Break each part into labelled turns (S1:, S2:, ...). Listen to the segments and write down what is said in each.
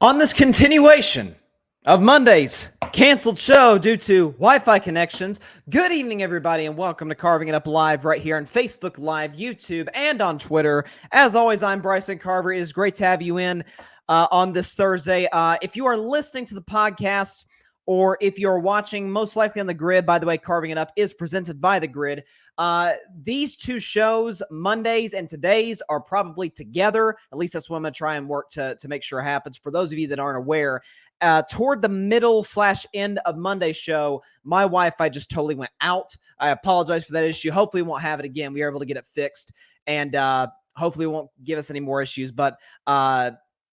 S1: On this continuation of Monday's canceled show due to Wi-Fi connections, good evening, everybody, and welcome to Carving It Up Live right here on Facebook Live, YouTube, and on Twitter. As always, I'm Bryson Carver. It is great to have you in on this Thursday. If you are listening to the podcast or if you're watching, most likely on the Grid, by the way, Carving It Up is presented by the Grid. These two shows, Mondays and today's, are probably together. At least that's what I'm going to try and work to make sure happens. For those of you that aren't aware, toward the middle/end of Monday's show, my Wi-Fi just totally went out. I apologize for that issue. Hopefully we won't have it again. We are able to get it fixed, and hopefully it won't give us any more issues. But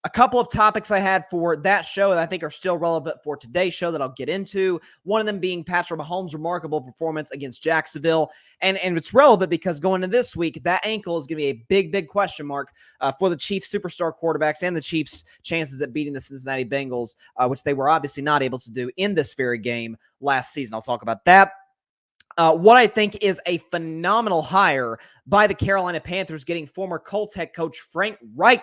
S1: a couple of topics I had for that show that I think are still relevant for today's show that I'll get into. One of them being Patrick Mahomes' remarkable performance against Jacksonville. And it's relevant because going into this week, that ankle is going to be a big question mark for the Chiefs' superstar quarterbacks and the Chiefs' chances at beating the Cincinnati Bengals, which they were obviously not able to do in this very game last season. I'll talk about that. What I think is a phenomenal hire by the Carolina Panthers, getting former Colts head coach Frank Reich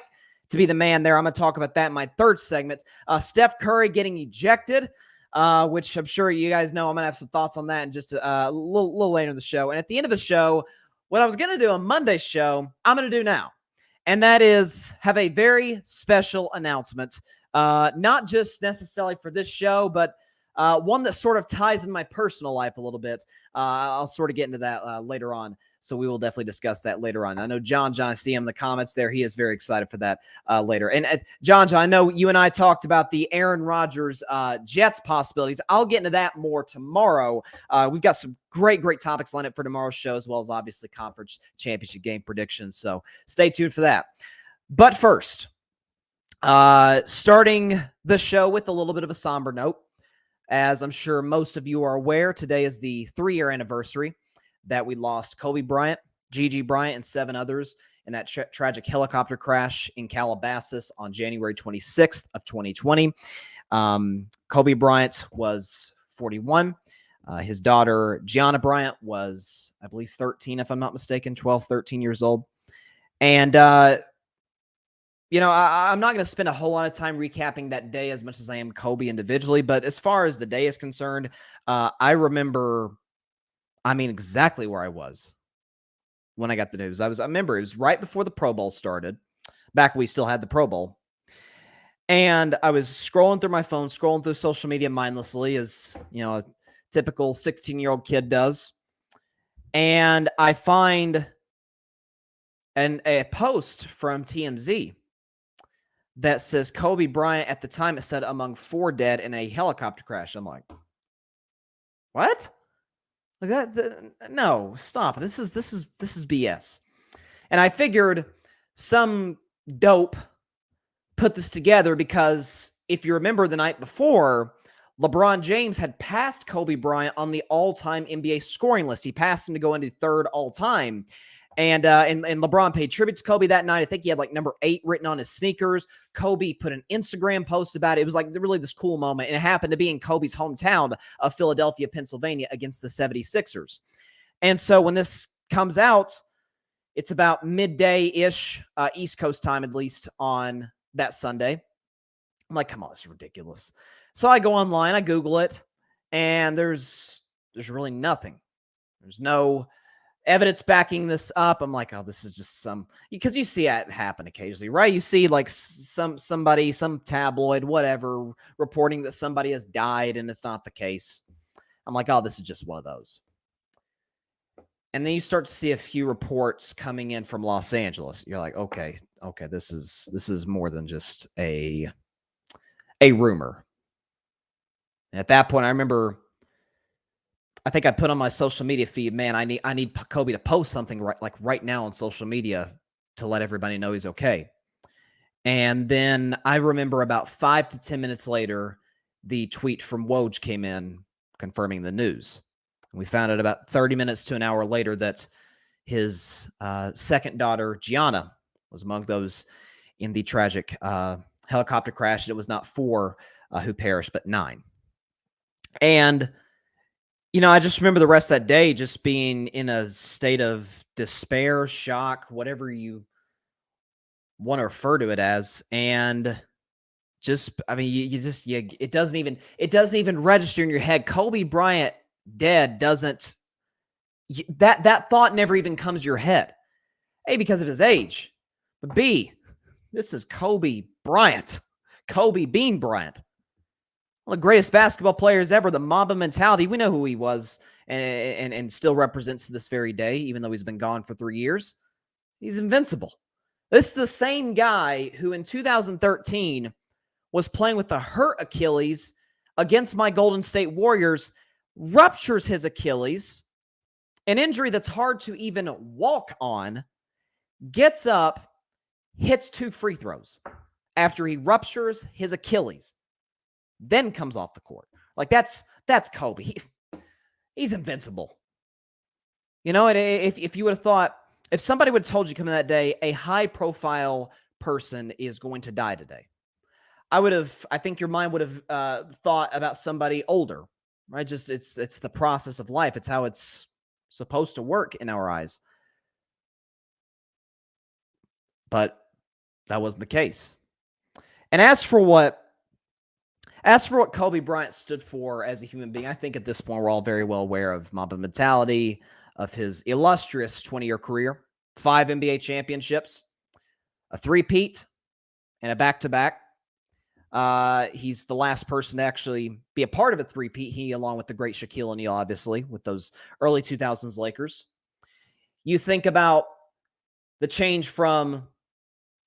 S1: to be the man there. I'm going to talk about that in my third segment. Steph Curry getting ejected, which I'm sure you guys know. I'm going to have some thoughts on that in just a little later in the show. And at the end of the show, what I was going to do on Monday's show, I'm going to do now. And that is have a very special announcement, not just necessarily for this show, but one that sort of ties in my personal life a little bit. I'll sort of get into that later on. So we will definitely discuss that later on. I know John, I see him in the comments there. He is very excited for that later. And John, I know you and I talked about the Aaron Rodgers Jets possibilities. I'll get into that more tomorrow. We've got some great topics lined up for tomorrow's show, as well as obviously conference championship game predictions. So stay tuned for that. But first, starting the show with a little bit of a somber note. As I'm sure most of you are aware, today is the 3-year anniversary that we lost Kobe Bryant, Gigi Bryant, and 7 others in that tragic helicopter crash in Calabasas on January 26th of 2020. Kobe Bryant was 41. His daughter, Gianna Bryant, was, I believe, 13, if I'm not mistaken, 12, 13 years old. And, I'm not going to spend a whole lot of time recapping that day as much as I am Kobe individually. But as far as the day is concerned, I remember exactly where I was when I got the news. I remember it was right before the Pro Bowl started, back when we still had the Pro Bowl. And I was scrolling through my phone, scrolling through social media mindlessly, as, a typical 16-year-old kid does. And I find a post from TMZ that says Kobe Bryant, at the time it said, among 4 dead in a helicopter crash. I'm like, what? Like that? No, stop. This is BS. And I figured some dope put this together because if you remember the night before, LeBron James had passed Kobe Bryant on the all-time NBA scoring list. He passed him to go into 3rd all-time. And LeBron paid tribute to Kobe that night. I think he had like number 8 written on his sneakers. Kobe put an Instagram post about it. It was like really this cool moment. And it happened to be in Kobe's hometown of Philadelphia, Pennsylvania, against the 76ers. And so when this comes out, it's about midday-ish, East Coast time at least, on that Sunday. I'm like, come on, this is ridiculous. So I go online, I Google it, and there's really nothing. There's no evidence backing this up. I'm like, oh, this is just because you see it happen occasionally, right? You see like somebody, some tabloid, whatever, reporting that somebody has died and it's not the case. I'm like, oh, this is just one of those. And then you start to see a few reports coming in from Los Angeles. You're like, okay, this is more than just a rumor. And at that point, I remember, I think I put on my social media feed, man, I need Kobe to post something right now on social media to let everybody know he's okay. And then I remember about 5 to 10 minutes later, the tweet from Woj came in confirming the news. And we found out about 30 minutes to an hour later that his second daughter, Gianna, was among those in the tragic helicopter crash. It was not 4 who perished, but 9. And I just remember the rest of that day just being in a state of despair, shock, whatever you want to refer to it as, and it doesn't even register in your head. Kobe Bryant dead doesn't, that thought never even comes to your head. A, because of his age, but B, this is Kobe Bryant, Kobe Bean Bryant. One of the greatest basketball players ever, the Mamba mentality. We know who he was and still represents to this very day, even though he's been gone for 3 years. He's invincible. This is the same guy who in 2013 was playing with a hurt Achilles against my Golden State Warriors, ruptures his Achilles, an injury that's hard to even walk on, gets up, hits 2 free throws after he ruptures his Achilles, then comes off the court. Like, that's Kobe. He's invincible. You know, if you would have thought, if somebody would have told you coming that day, a high-profile person is going to die today, I think your mind would have thought about somebody older, right? Just it's the process of life. It's how it's supposed to work in our eyes. But that wasn't the case. And as for what Kobe Bryant stood for as a human being, I think at this point we're all very well aware of Mamba mentality, of his illustrious 20-year career, 5 NBA championships, a 3-peat, and a back-to-back. He's the last person to actually be a part of a 3-peat, he along with the great Shaquille O'Neal, obviously, with those early 2000s Lakers. You think about the change from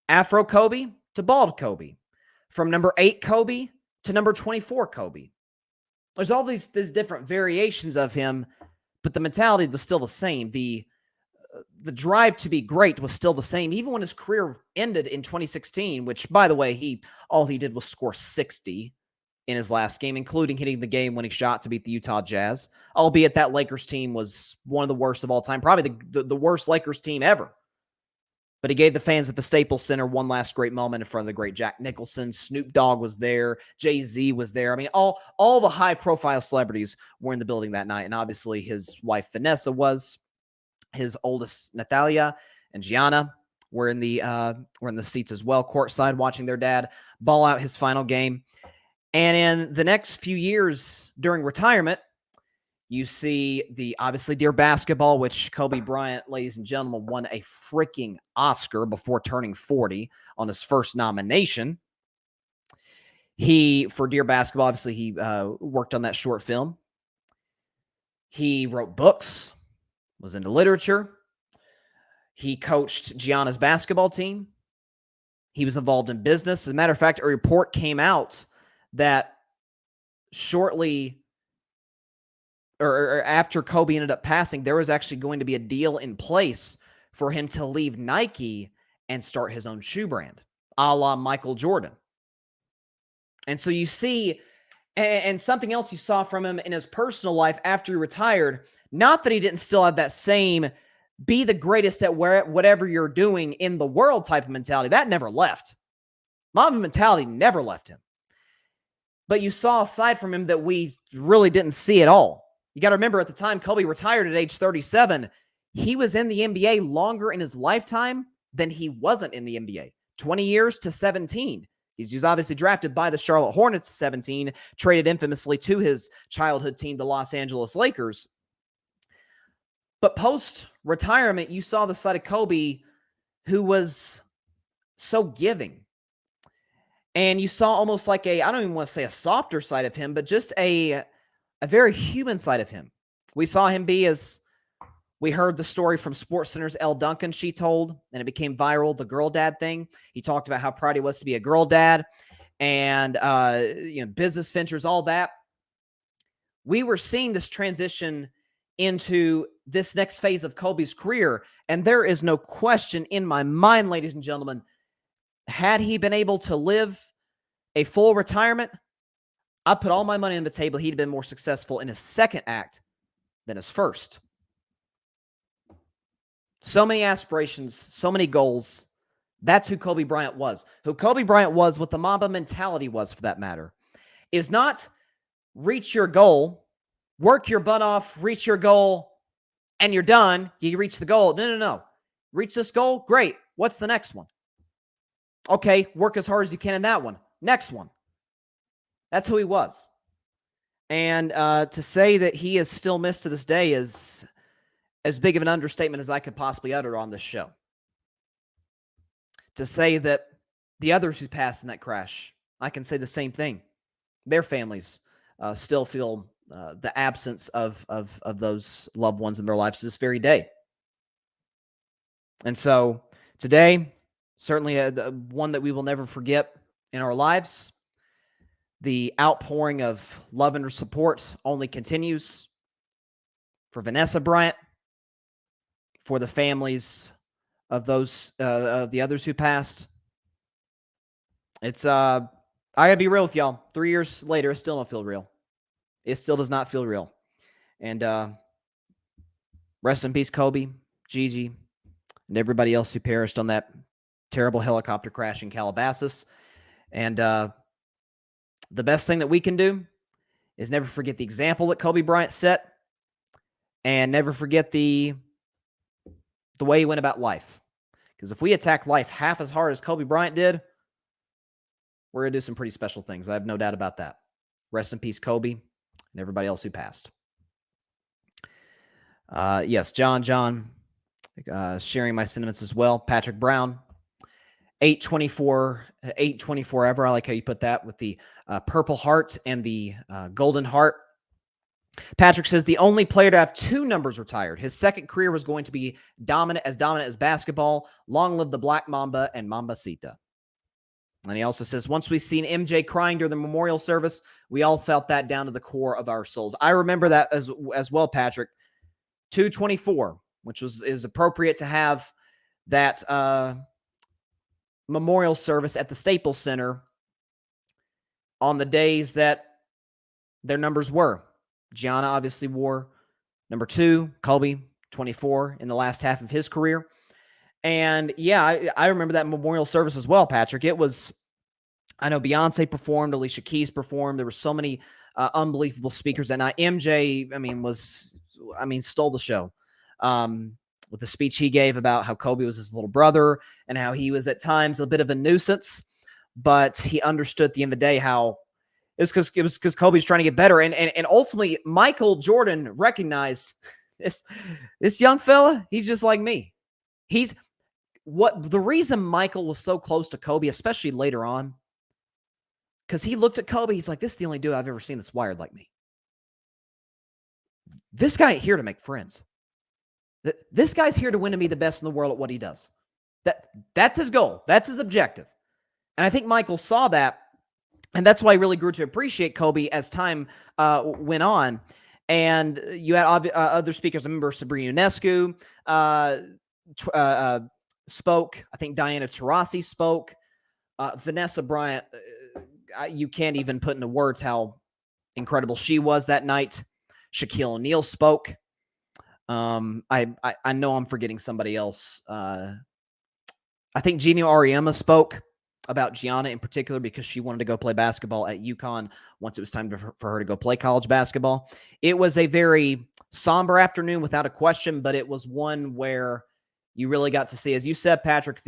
S1: Afro Kobe to bald Kobe, from number 8 Kobe to number 24 Kobe. There's all these different variations of him, but the mentality was still the same. The drive to be great was still the same, even when his career ended in 2016, which, by the way, all he did was score 60 in his last game, including hitting the game-winning shot to beat the Utah Jazz, albeit that Lakers team was one of the worst of all time, probably the worst Lakers team ever. But he gave the fans at the Staples Center one last great moment in front of the great Jack Nicholson. Snoop Dogg was there. Jay-Z was there. I mean, all the high-profile celebrities were in the building that night, and obviously his wife Vanessa was. His oldest Natalia and Gianna were in the seats as well, courtside, watching their dad ball out his final game. And in the next few years during retirement, you see the obviously Dear Basketball, which Kobe Bryant, ladies and gentlemen, won a freaking Oscar before turning 40 on his first nomination. For Dear Basketball, obviously he worked on that short film. He wrote books, was into literature. He coached Gianna's basketball team. He was involved in business. As a matter of fact, a report came out that shortly or after Kobe ended up passing, there was actually going to be a deal in place for him to leave Nike and start his own shoe brand, a la Michael Jordan. And so you see, and something else you saw from him in his personal life after he retired, not that he didn't still have that same be the greatest at whatever you're doing in the world type of mentality. That never left. Mamba mentality never left him. But you saw a side from him that we really didn't see at all. You got to remember, at the time Kobe retired at age 37, he was in the NBA longer in his lifetime than he wasn't in the NBA. 20 years to 17. He was obviously drafted by the Charlotte Hornets at 17, traded infamously to his childhood team, the Los Angeles Lakers. But post-retirement, you saw the side of Kobe who was so giving. And you saw almost like I don't even want to say a softer side of him, but just a very human side of him. We saw him be, as we heard the story from SportsCenter's Elle Duncan, she told, and it became viral, the girl dad thing. He talked about how proud he was to be a girl dad and, business ventures, all that. We were seeing this transition into this next phase of Kobe's career, and there is no question in my mind, ladies and gentlemen, had he been able to live a full retirement, I put all my money on the table he'd have been more successful in his second act than his first. So many aspirations, so many goals. That's who Kobe Bryant was. Who Kobe Bryant was, what the Mamba mentality was for that matter, is not reach your goal, work your butt off, reach your goal, and you're done. You reach the goal. No. Reach this goal? Great. What's the next one? Okay, work as hard as you can in that one. next one. That's who he was. And to say that he is still missed to this day is as big of an understatement as I could possibly utter on this show. To say that the others who passed in that crash, I can say the same thing. Their families still feel the absence of those loved ones in their lives to this very day. And so today, certainly one that we will never forget in our lives. The outpouring of love and support only continues for Vanessa Bryant, for the families of those of the others who passed. It's I gotta be real with y'all. 3 years later, it still don't feel real. It still does not feel real. And rest in peace, Kobe, Gigi, and everybody else who perished on that terrible helicopter crash in Calabasas. And the best thing that we can do is never forget the example that Kobe Bryant set, and never forget the way he went about life. Because if we attack life half as hard as Kobe Bryant did, we're going to do some pretty special things. I have no doubt about that. Rest in peace, Kobe, and everybody else who passed. Yes, John, sharing my sentiments as well. Patrick Brown, 824 ever. I like how you put that with the purple heart and the golden heart. Patrick says the only player to have 2 numbers retired. His second career was going to be dominant as basketball. Long live the Black Mamba and Mambacita. And he also says, once we seen MJ crying during the memorial service, we all felt that down to the core of our souls. I remember that as well, Patrick. 224, which is appropriate to have that memorial service at the Staples Center on the days that their numbers were. Gianna obviously wore number 2, Kobe 24 in the last half of his career. And yeah, I remember that memorial service as well, Patrick. It was, I know Beyonce performed, Alicia Keys performed. There were so many unbelievable speakers that night. MJ, stole the show with the speech he gave about how Kobe was his little brother and how he was at times a bit of a nuisance, but he understood at the end of the day how it was because Kobe's trying to get better. And ultimately, Michael Jordan recognized this young fella, he's just like me. The reason Michael was so close to Kobe, especially later on, because he looked at Kobe, he's like, this is the only dude I've ever seen that's wired like me. This guy ain't here to make friends. This guy's here to win and be the best in the world at what he does. That's his goal. That's his objective. And I think Michael saw that, and that's why he really grew to appreciate Kobe as time went on. And you had other speakers. I remember Sabrina Ionescu spoke. I think Diana Taurasi spoke. Vanessa Bryant, you can't even put into words how incredible she was that night. Shaquille O'Neal spoke. I know I'm forgetting somebody else. I think Gino Auriemma spoke about Gianna in particular because she wanted to go play basketball at UConn once it was time for her to go play college basketball. It was a very somber afternoon without a question, but it was one where you really got to see, as you said, Patrick,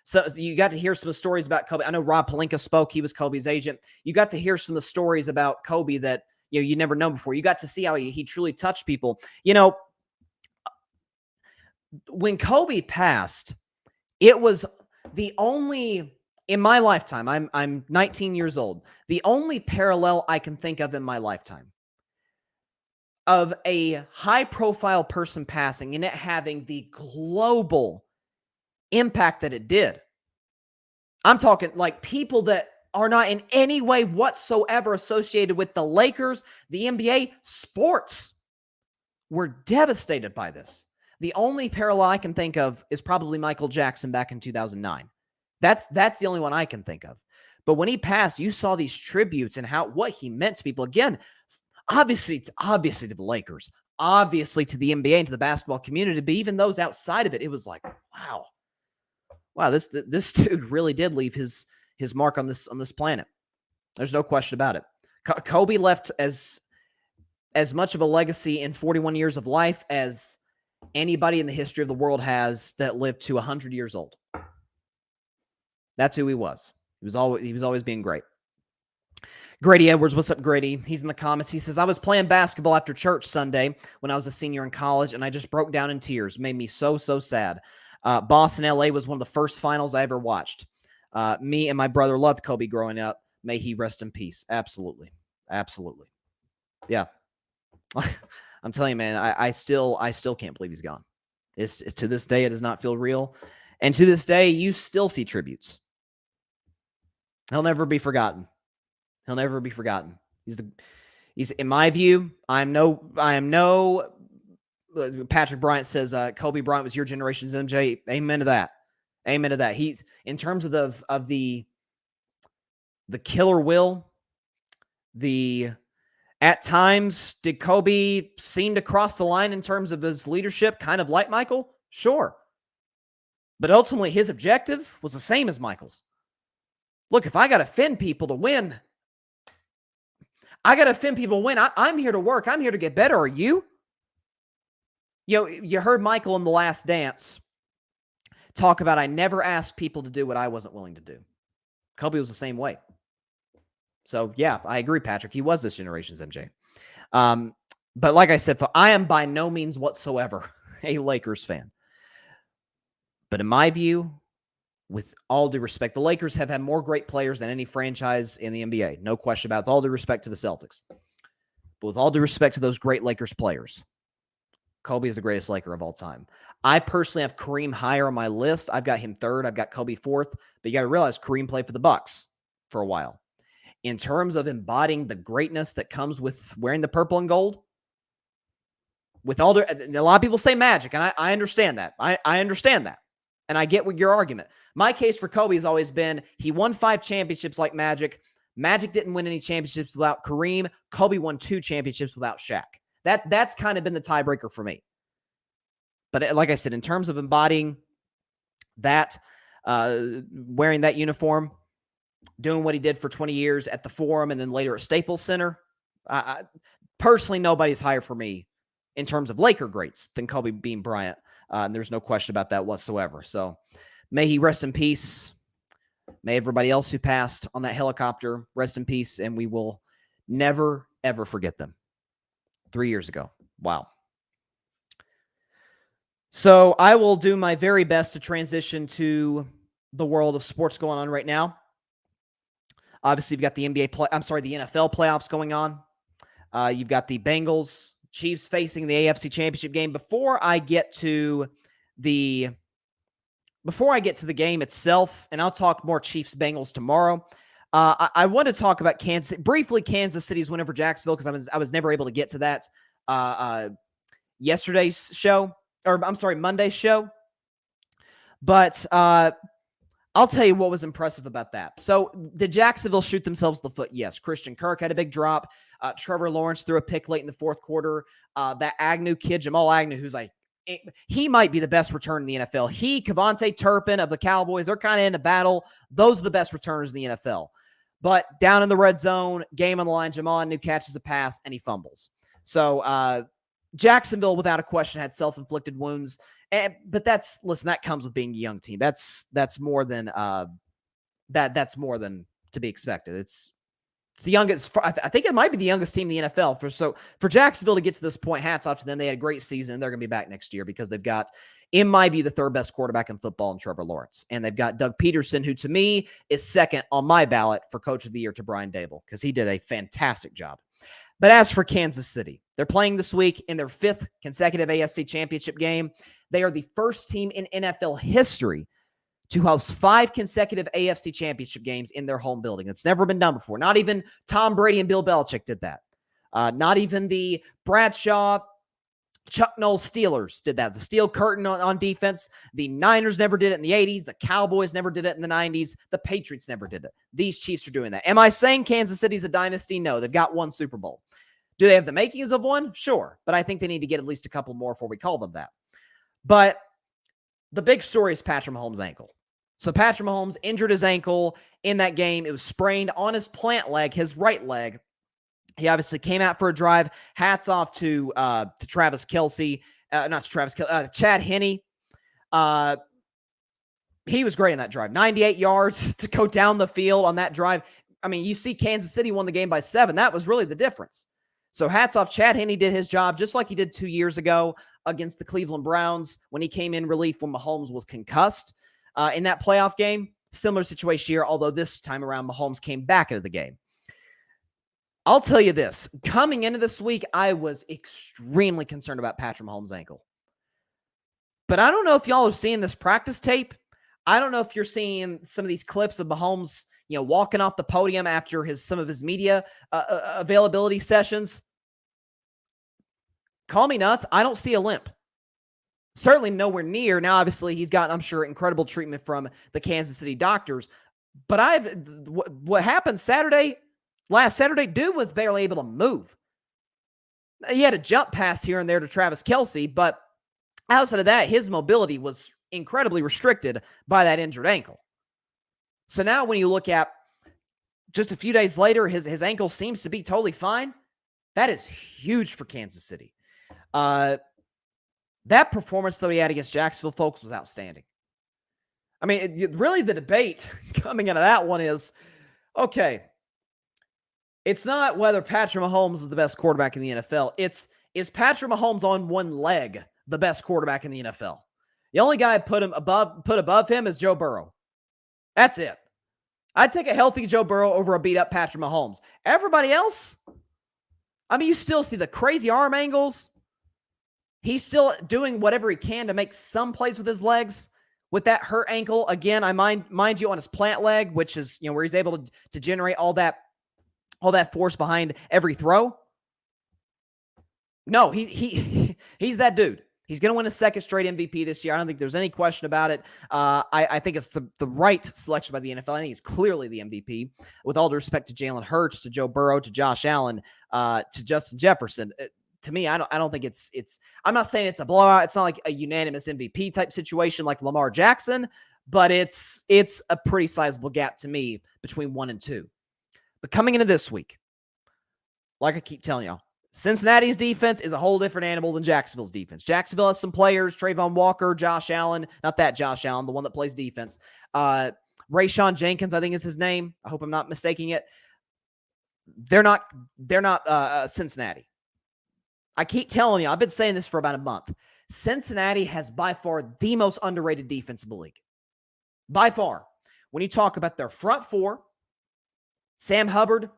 S1: so you got to hear some stories about Kobe. I know Rob Pelinka spoke. He was Kobe's agent. You got to hear some of the stories about Kobe that you never known before. You got to see how he truly touched people. When Kobe passed, it was the only, in my lifetime, I'm 19 years old, the only parallel I can think of in my lifetime of a high-profile person passing and it having the global impact that it did. I'm talking like people that are not in any way whatsoever associated with the Lakers, the NBA, sports, were devastated by this. The only parallel I can think of is probably Michael Jackson back in 2009. That's the only one I can think of. But when he passed, you saw these tributes and what he meant to people. Again, obviously to the Lakers, obviously to the NBA and to the basketball community, but even those outside of it, it was like, wow, this dude really did leave his mark on this planet. There's no question about it. Kobe left as much of a legacy in 41 years of life as anybody in the history of the world has that lived to 100 years old. That's who he was. He was always being great. Grady Edwards, what's up, Grady? He's in the comments. He says, I was playing basketball after church Sunday when I was a senior in college, and I just broke down in tears. Made me so sad. Boston, LA was one of the first finals I ever watched. Me and my brother loved Kobe growing up. May he rest in peace. Absolutely. Yeah. I'm telling you, man, I still can't believe he's gone. It's to this day, it does not feel real. And to this day, you still see tributes. He'll never be forgotten. He's in my view, I am no Patrick Bryant says Kobe Bryant was your generation's MJ. Amen to that. He's in terms of the killer will, at times did Kobe seem to cross the line in terms of his leadership, kind of like Michael? Sure. But ultimately his objective was the same as Michael's. Look, if I got to offend people to win, I'm here to work. I'm here to get better. Are you? You heard Michael in The Last Dance talk about, I never asked people to do what I wasn't willing to do. Kobe was the same way. So, yeah, I agree, Patrick. He was this generation's MJ. But like I said, I am by no means whatsoever a Lakers fan. But in my view, with all due respect, the Lakers have had more great players than any franchise in the NBA. No question about it. With all due respect to the Celtics. But with all due respect to those great Lakers players, Kobe is the greatest Laker of all time. I personally have Kareem higher on my list. I've got him third. I've got Kobe fourth. But you got to realize Kareem played for the Bucks for a while. In terms of embodying the greatness that comes with wearing the purple and gold, with all a lot of people say Magic, and I understand that. I understand that. And I get what your argument. My case for Kobe has always been he won 5 championships like Magic. Magic didn't win any championships without Kareem. Kobe won 2 championships without Shaq. That's kind of been the tiebreaker for me. But like I said, in terms of embodying that, wearing that uniform, doing what he did for 20 years at the Forum and then later at Staples Center, personally, nobody's higher for me in terms of Laker greats than Kobe Bean Bryant. And there's no question about that whatsoever. So may he rest in peace. May everybody else who passed on that helicopter rest in peace. And we will never, ever forget them. 3 years ago. Wow. So I will do my very best to transition to the world of sports going on right now. Obviously, you've got the the NFL playoffs going on. You've got the Bengals, Chiefs facing the AFC Championship game. Before I get to the game itself, and I'll talk more Chiefs Bengals tomorrow. I want to talk about Kansas City's win over Jacksonville, because I was never able to get to that yesterday's show, or I'm sorry, Monday's show. But I'll tell you what was impressive about that. So did Jacksonville shoot themselves in the foot? Yes. Christian Kirk had a big drop. Trevor Lawrence threw a pick late in the fourth quarter. That Agnew kid, Jamal Agnew, who's like, he might be the best returner in the NFL. Kevontae Turpin of the Cowboys, they're kind of in a battle. Those are the best returners in the NFL. But down in the red zone, game on the line, Jamal Agnew catches a pass and he fumbles. So Jacksonville, without a question, had self-inflicted wounds. But that comes with being a young team. That's more than that's more than to be expected. It's the youngest. I think it might be the youngest team in the NFL. For Jacksonville to get to this point, hats off to them. They had a great season. They're going to be back next year because they've got, in my view, the third best quarterback in football in Trevor Lawrence, and they've got Doug Peterson, who to me is second on my ballot for Coach of the Year to Brian Daboll, because he did a fantastic job. But as for Kansas City, they're playing this week in their 5th consecutive AFC Championship game. They are the first team in NFL history to host 5 consecutive AFC Championship games in their home building. It's never been done before. Not even Tom Brady and Bill Belichick did that. Not even the Bradshaw, Chuck Noll Steelers did that. The steel curtain on defense. The Niners never did it in the 80s. The Cowboys never did it in the 90s. The Patriots never did it. These Chiefs are doing that. Am I saying Kansas City's a dynasty? No, they've got 1 Super Bowl. Do they have the makings of one? Sure. But I think they need to get at least a couple more before we call them that. But the big story is Patrick Mahomes' ankle. So Patrick Mahomes injured his ankle in that game. It was sprained on his plant leg, his right leg. He obviously came out for a drive. Hats off to Travis Kelce, Chad Henne. He was great in that drive. 98 yards to go down the field on that drive. I mean, you see Kansas City won the game by 7. That was really the difference. So hats off. Chad Henne did his job just like he did 2 years ago against the Cleveland Browns when he came in relief when Mahomes was concussed in that playoff game. Similar situation here, although this time around Mahomes came back into the game. I'll tell you this. Coming into this week, I was extremely concerned about Patrick Mahomes' ankle. But I don't know if y'all are seeing this practice tape. I don't know if you're seeing some of these clips of Mahomes, walking off the podium after some of his media availability sessions. Call me nuts. I don't see a limp. Certainly nowhere near. Now, obviously, he's gotten, I'm sure, incredible treatment from the Kansas City doctors. But what happened last Saturday, dude was barely able to move. He had a jump pass here and there to Travis Kelce, but outside of that, his mobility was incredibly restricted by that injured ankle. So now when you look at just a few days later, his ankle seems to be totally fine. That is huge for Kansas City. That performance that he had against Jacksonville, folks, was outstanding. I mean, really the debate coming out of that one is, okay, it's not whether Patrick Mahomes is the best quarterback in the NFL. Is Patrick Mahomes on one leg the best quarterback in the NFL? The only guy I'd put above him is Joe Burrow. That's it. I'd take a healthy Joe Burrow over a beat-up Patrick Mahomes. Everybody else, I mean, you still see the crazy arm angles. He's still doing whatever he can to make some plays with his legs. With that hurt ankle, again, I mind you on his plant leg, which is where he's able to generate all that force behind every throw. No, he's that dude. He's going to win a second straight MVP this year. I don't think there's any question about it. I think it's the right selection by the NFL. I think he's clearly the MVP. With all due respect to Jalen Hurts, to Joe Burrow, to Josh Allen, to Justin Jefferson. To me, I don't think it's. I'm not saying it's a blowout. It's not like a unanimous MVP type situation like Lamar Jackson, but it's a pretty sizable gap to me between 1 and 2. But coming into this week, like I keep telling y'all, Cincinnati's defense is a whole different animal than Jacksonville's defense. Jacksonville has some players, Trayvon Walker, Josh Allen, not that Josh Allen, the one that plays defense. Rayshawn Jenkins, I think is his name. I hope I'm not mistaking it. They're not Cincinnati. I keep telling you, I've been saying this for about a month. Cincinnati has by far the most underrated defense in the league. By far. When you talk about their front four, Sam Hubbard,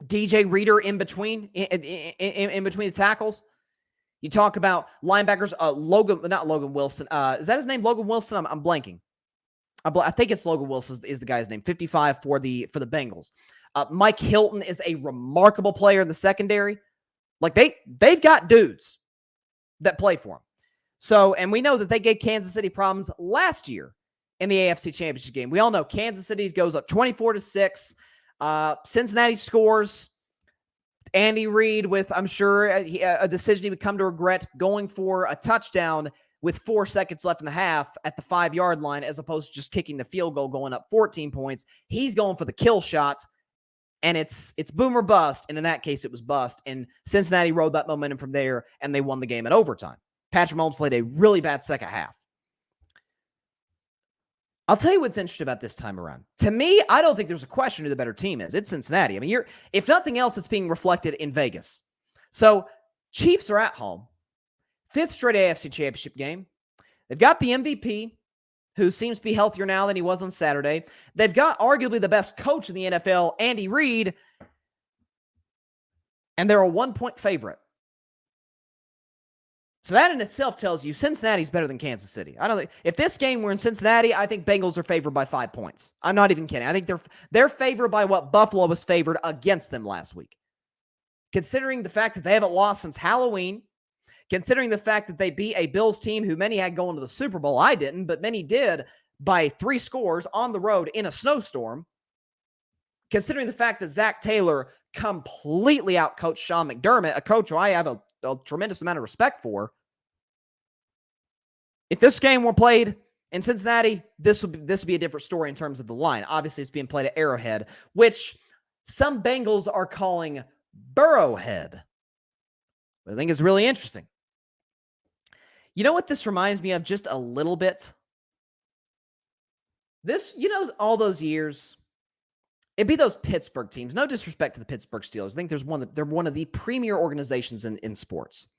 S1: DJ Reader in between the tackles. You talk about linebackers, not Logan Wilson. Is that his name, Logan Wilson? I'm blanking. I think it's Logan Wilson is the guy's name. 55 for the Bengals. Mike Hilton is a remarkable player in the secondary. Like they've got dudes that play for them. So, and we know that they gave Kansas City problems last year in the AFC Championship game. We all know Kansas City goes up 24-6. Cincinnati scores. Andy Reid with, I'm sure, a decision he would come to regret, going for a touchdown with 4 seconds left in the half at the 5-yard line, as opposed to just kicking the field goal, going up 14 points. He's going for the kill shot. And it's boom or bust. And in that case, it was bust. And Cincinnati rode that momentum from there, and they won the game in overtime. Patrick Mahomes played a really bad second half. I'll tell you what's interesting about this time around. To me, I don't think there's a question who the better team is. It's Cincinnati. I mean, if nothing else, it's being reflected in Vegas. So Chiefs are at home. 5th straight AFC Championship game. They've got the MVP, who seems to be healthier now than he was on Saturday. They've got arguably the best coach in the NFL, Andy Reid, and they're a 1-point favorite. So that in itself tells you Cincinnati's better than Kansas City. I don't think if this game were in Cincinnati, I think Bengals are favored by 5 points. I'm not even kidding. I think they're favored by what Buffalo was favored against them last week. Considering the fact that they haven't lost since Halloween, considering the fact that they beat a Bills team who many had going to the Super Bowl. I didn't, but many did, by 3 scores on the road in a snowstorm. Considering the fact that Zach Taylor completely outcoached Sean McDermott, a coach who I have a tremendous amount of respect for. If this game were played in Cincinnati, this would be a different story in terms of the line. Obviously, it's being played at Arrowhead, which some Bengals are calling Burrowhead. But I think it's really interesting. You know what this reminds me of just a little bit? This, all those years, it'd be those Pittsburgh teams. No disrespect to the Pittsburgh Steelers. I think they're one of the premier organizations in sports.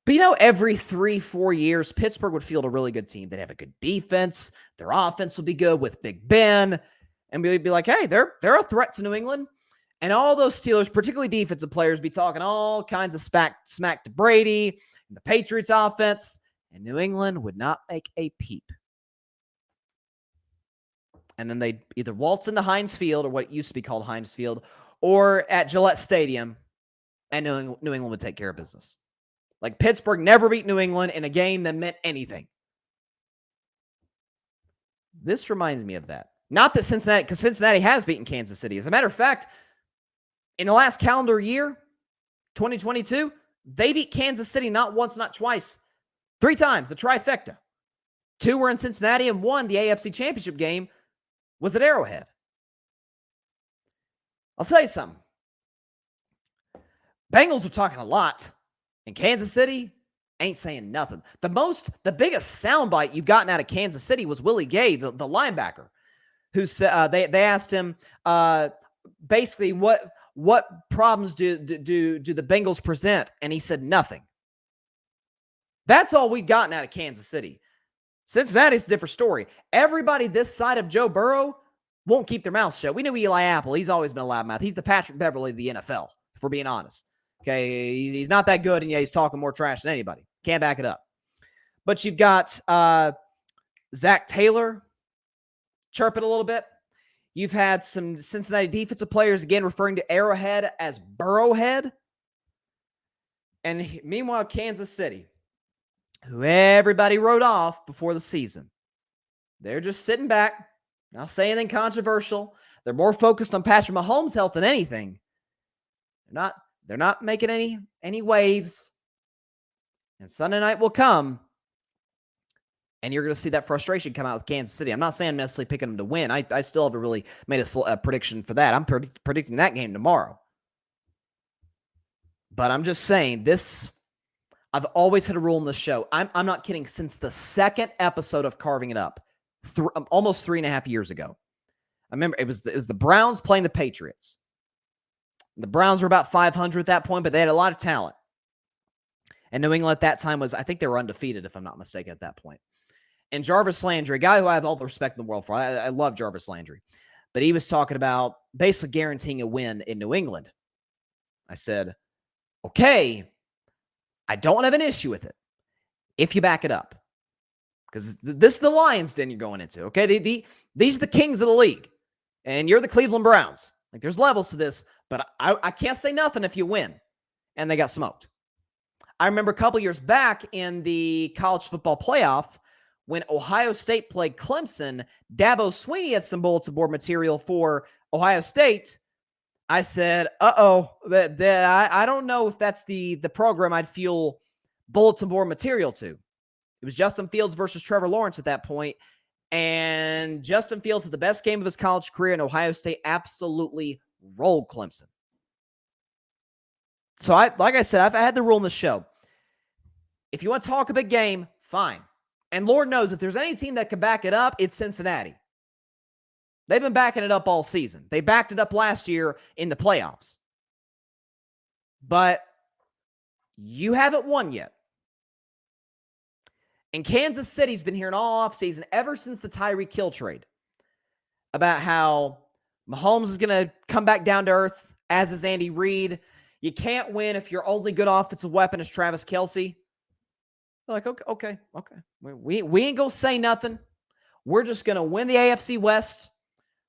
S1: But every 3-4 years, Pittsburgh would field a really good team. They'd have a good defense. Their offense would be good with Big Ben. And we'd be like, hey, they're a threat to New England. And all those Steelers, particularly defensive players, be talking all kinds of smack to Brady and the Patriots offense. And New England would not make a peep. And then they'd either waltz into Heinz Field, or what used to be called Heinz Field, or at Gillette Stadium, and New England would take care of business. Like, Pittsburgh never beat New England in a game that meant anything. This reminds me of that. Not that Cincinnati, because Cincinnati has beaten Kansas City. As a matter of fact, in the last calendar year, 2022, they beat Kansas City not once, not twice, 3 times, the trifecta. 2 were in Cincinnati, and 1, the AFC Championship game, was at Arrowhead. I'll tell you something. Bengals are talking a lot. And Kansas City ain't saying nothing. The biggest soundbite you've gotten out of Kansas City was Willie Gay, the linebacker, who said they asked him basically what problems do the Bengals present, and he said nothing. That's all we've gotten out of Kansas City. Cincinnati's a different story. Everybody this side of Joe Burrow won't keep their mouth shut. We knew Eli Apple. He's always been a loudmouth. He's the Patrick Beverly of the NFL, if we're being honest. Okay, he's not that good, and yeah, he's talking more trash than anybody. Can't back it up. But you've got Zach Taylor chirping a little bit. You've had some Cincinnati defensive players, again, referring to Arrowhead as Burrowhead. And meanwhile, Kansas City, who everybody wrote off before the season, they're just sitting back, not saying anything controversial. They're more focused on Patrick Mahomes' health than anything. They're not making any waves. And Sunday night will come, and you're going to see that frustration come out with Kansas City. I'm not saying I'm necessarily picking them to win. I still haven't really made a prediction for that. I'm predicting that game tomorrow. But I'm just saying this. I've always had a rule in this show. I'm not kidding. Since the second episode of Carving It Up, almost 3.5 years ago, I remember it was the Browns playing the Patriots. The Browns were about 500 at that point, but they had a lot of talent. And New England at that time I think they were undefeated, if I'm not mistaken, at that point. And Jarvis Landry, a guy who I have all the respect in the world for, I love Jarvis Landry, but he was talking about basically guaranteeing a win in New England. I said, okay, I don't have an issue with it if you back it up. Because this is the Lions den you're going into, okay? These are the kings of the league, and you're the Cleveland Browns. Like, there's levels to this, but I can't say nothing if you win. And they got smoked. I remember a couple years back in the college football playoff when Ohio State played Clemson, Dabo Swinney had some bulletin board material for Ohio State. I said, I don't know if that's the program I'd feel bulletin board material to. It was Justin Fields versus Trevor Lawrence at that point. And Justin Fields had the best game of his college career, and Ohio State absolutely rolled Clemson. So, like I said, I've had the rule in the show. If you want to talk a big game, fine. And Lord knows, if there's any team that can back it up, it's Cincinnati. They've been backing it up all season. They backed it up last year in the playoffs. But you haven't won yet. And Kansas City's been hearing all offseason, ever since the Tyreek Hill trade, about how Mahomes is going to come back down to earth, as is Andy Reid. You can't win if your only good offensive weapon is Travis Kelce. They're like, okay. We ain't going to say nothing. We're just going to win the AFC West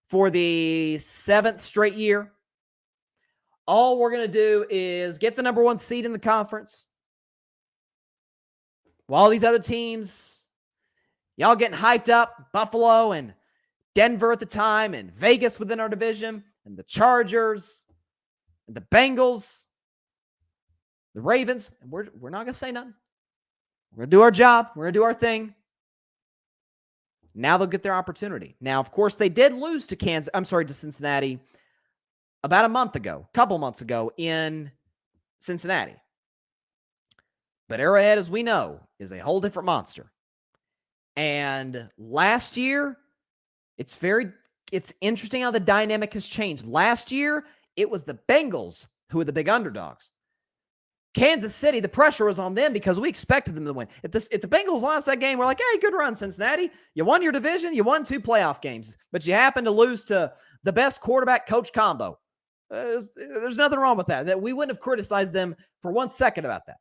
S1: for the 7th straight year. All we're going to do is get the number 1 seed in the conference. While these other teams, y'all getting hyped up, Buffalo and Denver at the time, and Vegas within our division, and the Chargers, and the Bengals, the Ravens, and we're not going to say nothing. We're going to do our job. We're going to do our thing. Now they'll get their opportunity. Now, of course, they did lose to Cincinnati about a couple months ago in Cincinnati. But Arrowhead, as we know, is a whole different monster. And last year, It's interesting how the dynamic has changed. Last year, it was the Bengals who were the big underdogs. Kansas City, the pressure was on them because we expected them to win. If the Bengals lost that game, we're like, hey, good run, Cincinnati. You won your division. You won 2 playoff games, but you happen to lose to the best quarterback-coach combo. There's nothing wrong with that. We wouldn't have criticized them for 1 second about that.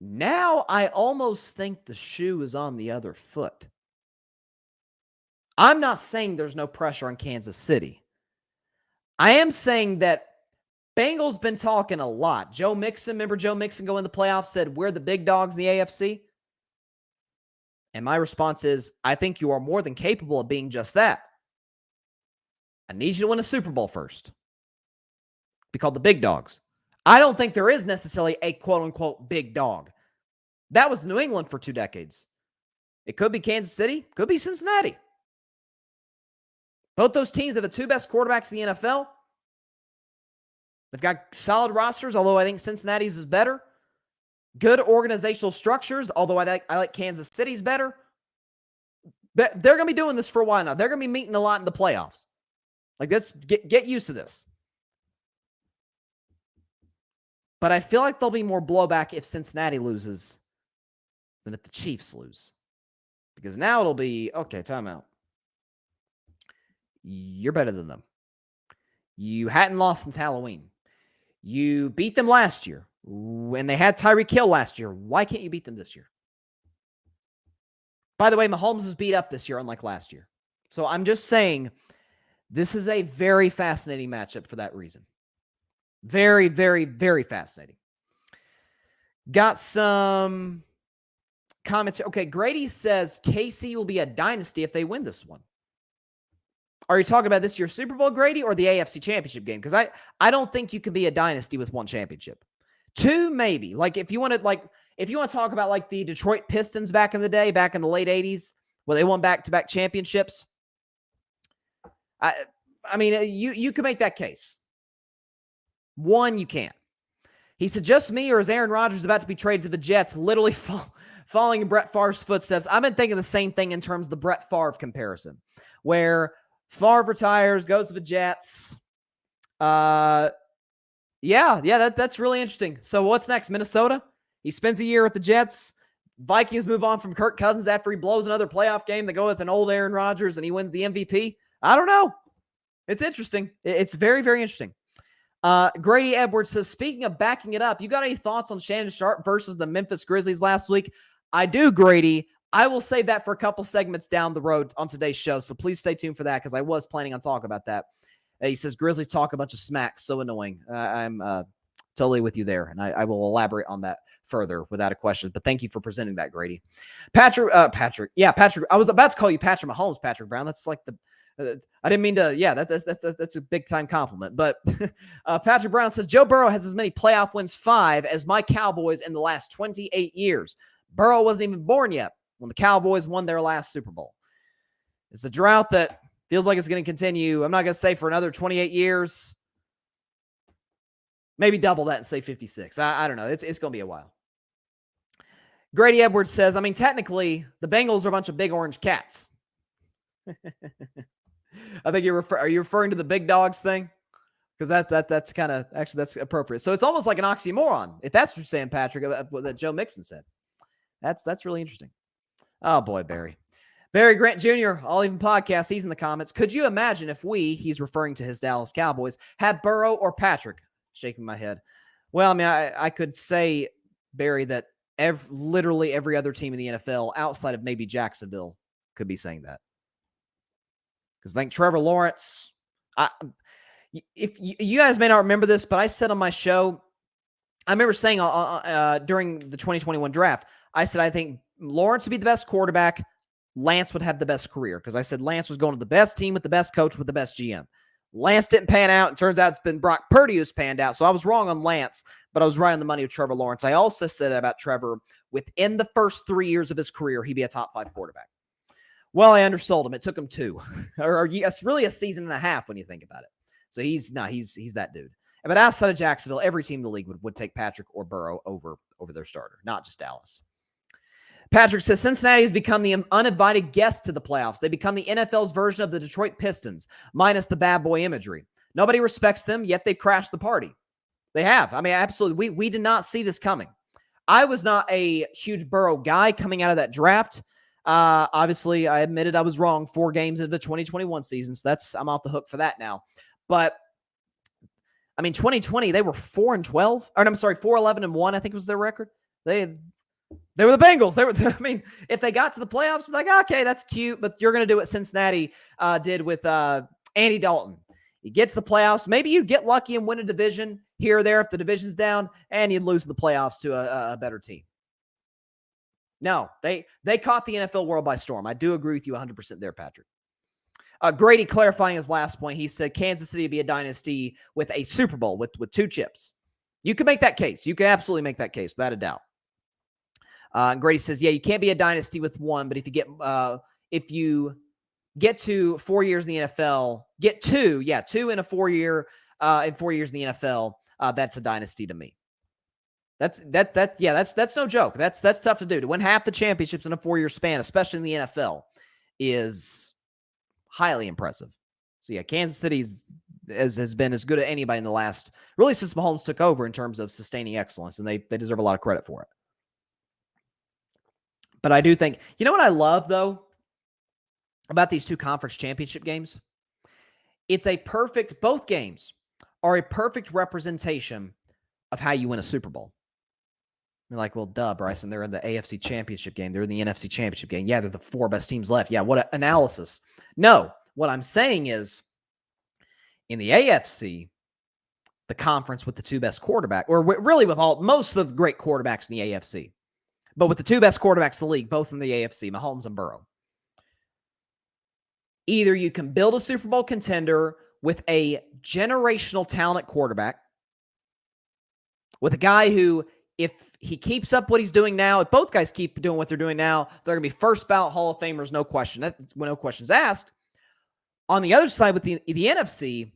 S1: Now I almost think the shoe is on the other foot. I'm not saying there's no pressure on Kansas City. I am saying that Bengals been talking a lot. Joe Mixon, remember Joe Mixon going in the playoffs, said, we're the big dogs in the AFC? And my response is, I think you are more than capable of being just that. I need you to win a Super Bowl first. Be called the big dogs. I don't think there is necessarily a quote-unquote big dog. That was New England for 2 decades. It could be Kansas City. Could be Cincinnati. Both those teams have the 2 best quarterbacks in the NFL. They've got solid rosters, although I think Cincinnati's is better. Good organizational structures, although I like Kansas City's better. But they're going to be doing this for a while now. They're going to be meeting a lot in the playoffs. Like this, get used to this. But I feel like there'll be more blowback if Cincinnati loses than if the Chiefs lose. Because now it'll be, okay, timeout. You're better than them. You hadn't lost since Halloween. You beat them last year. When they had Tyreek Hill last year, why can't you beat them this year? By the way, Mahomes was beat up this year, unlike last year. So I'm just saying, this is a very fascinating matchup for that reason. Very, very, very fascinating. Got some comments. Okay, Grady says KC will be a dynasty if they win this one. Are you talking about this year's Super Bowl, Grady, or the AFC Championship game? Because I don't think you can be a dynasty with 1 championship. 2, maybe. Like if you want to talk about like the Detroit Pistons back in the day, back in the late 80s, where they won back-to-back championships. I mean, you can make that case. 1, you can't. He said, just me, or is Aaron Rodgers about to be traded to the Jets, literally following in Brett Favre's footsteps? I've been thinking the same thing in terms of the Brett Favre comparison, where Favre retires, goes to the Jets. That's really interesting. So what's next? Minnesota? He spends a year with the Jets. Vikings move on from Kirk Cousins after he blows another playoff game. They go with an old Aaron Rodgers, and he wins the MVP. I don't know. It's interesting. It's very, very interesting. Grady Edwards says, speaking of backing it up, you got any thoughts on Shannon Sharpe versus the Memphis Grizzlies last week? I do, Grady. I will save that for a couple segments down the road on today's show, so please stay tuned for that because I was planning on talking about that. He says, Grizzlies talk a bunch of smack. So annoying. I'm totally with you there, and I will elaborate on that further without a question. But thank you for presenting that, Grady. Patrick. I was about to call you Patrick Mahomes, Patrick Brown. That's like I didn't mean to. Yeah, that's a big time compliment. But Patrick Brown says Joe Burrow has as many playoff wins, 5, as my Cowboys in the last 28 years. Burrow wasn't even born yet when the Cowboys won their last Super Bowl. It's a drought that feels like it's going to continue. I'm not going to say for another 28 years. Maybe double that and say 56. I don't know. It's going to be a while. Grady Edwards says, I mean, technically, the Bengals are a bunch of big orange cats. I think are you referring to the big dogs thing? Because that's kind of, actually, that's appropriate. So it's almost like an oxymoron, if that's what you're saying, Patrick, that Joe Mixon said. That's really interesting. Oh, boy, Barry. Barry Grant Jr., All Even Podcast, he's in the comments. Could you imagine if he's referring to his Dallas Cowboys, had Burrow or Patrick? Shaking my head. Well, I mean, I could say, Barry, that literally every other team in the NFL outside of maybe Jacksonville could be saying that. Because I think Trevor Lawrence, if you guys may not remember this, but I said on my show, I remember saying during the 2021 draft, I said I think Lawrence would be the best quarterback. Lance would have the best career because I said Lance was going to the best team with the best coach with the best GM. Lance didn't pan out. It turns out it's been Brock Purdy who's panned out. So I was wrong on Lance, but I was right on the money with Trevor Lawrence. I also said about Trevor, within the first 3 years of his career, he'd be a top 5 quarterback. Well, I undersold him. It took him 2. or it's really a season and a half when you think about it. So he's that dude. But outside of Jacksonville, every team in the league would take Patrick or Burrow over their starter, not just Dallas. Patrick says Cincinnati has become the uninvited guest to the playoffs. They become the NFL's version of the Detroit Pistons, minus the bad boy imagery. Nobody respects them, yet they crashed the party. They have. I mean, absolutely. We did not see this coming. I was not a huge Burrow guy coming out of that draft. Obviously, I admitted I was wrong 4 games into the 2021 season, so I'm off the hook for that now. But I mean, 2020 they were 4-12, or I'm sorry, 4-11-1. I think was their record. They were the Bengals. I mean, if they got to the playoffs, like, okay, that's cute, but you're going to do what Cincinnati did with Andy Dalton. You get to the playoffs. Maybe you get lucky and win a division here or there if the division's down, and you'd lose the playoffs to a better team. No, they caught the NFL world by storm. I do agree with you 100% there, Patrick. Grady clarifying his last point. He said Kansas City would be a dynasty with a Super Bowl with 2 chips. You can make that case. You can absolutely make that case, without a doubt. And Grady says, yeah, you can't be a dynasty with 1, but if you get to 4 years in the NFL, get 2 in a 4 year in 4 years in the NFL, that's a dynasty to me. That's no joke. That's tough to do. To win half the championships in a 4 year span, especially in the NFL, is highly impressive. So yeah, Kansas City has been as good as anybody in the last, really since Mahomes took over in terms of sustaining excellence, and they deserve a lot of credit for it. But I do think, you know what I love though about these 2 conference championship games? Both games are a perfect representation of how you win a Super Bowl. You're like, well, duh, Bryson, they're in the AFC Championship game. They're in the NFC Championship game. Yeah, they're the 4 best teams left. Yeah, what an analysis. No, what I'm saying is in the AFC, the conference with the 2 best quarterbacks, or really with most of the great quarterbacks in the AFC, but with the 2 best quarterbacks in the league, both in the AFC, Mahomes and Burrow. Either you can build a Super Bowl contender with a generational talent quarterback, with a guy who, if he keeps up what he's doing now, if both guys keep doing what they're doing now, they're going to be first ballot Hall of Famers, no question. No questions asked. On the other side with the NFC,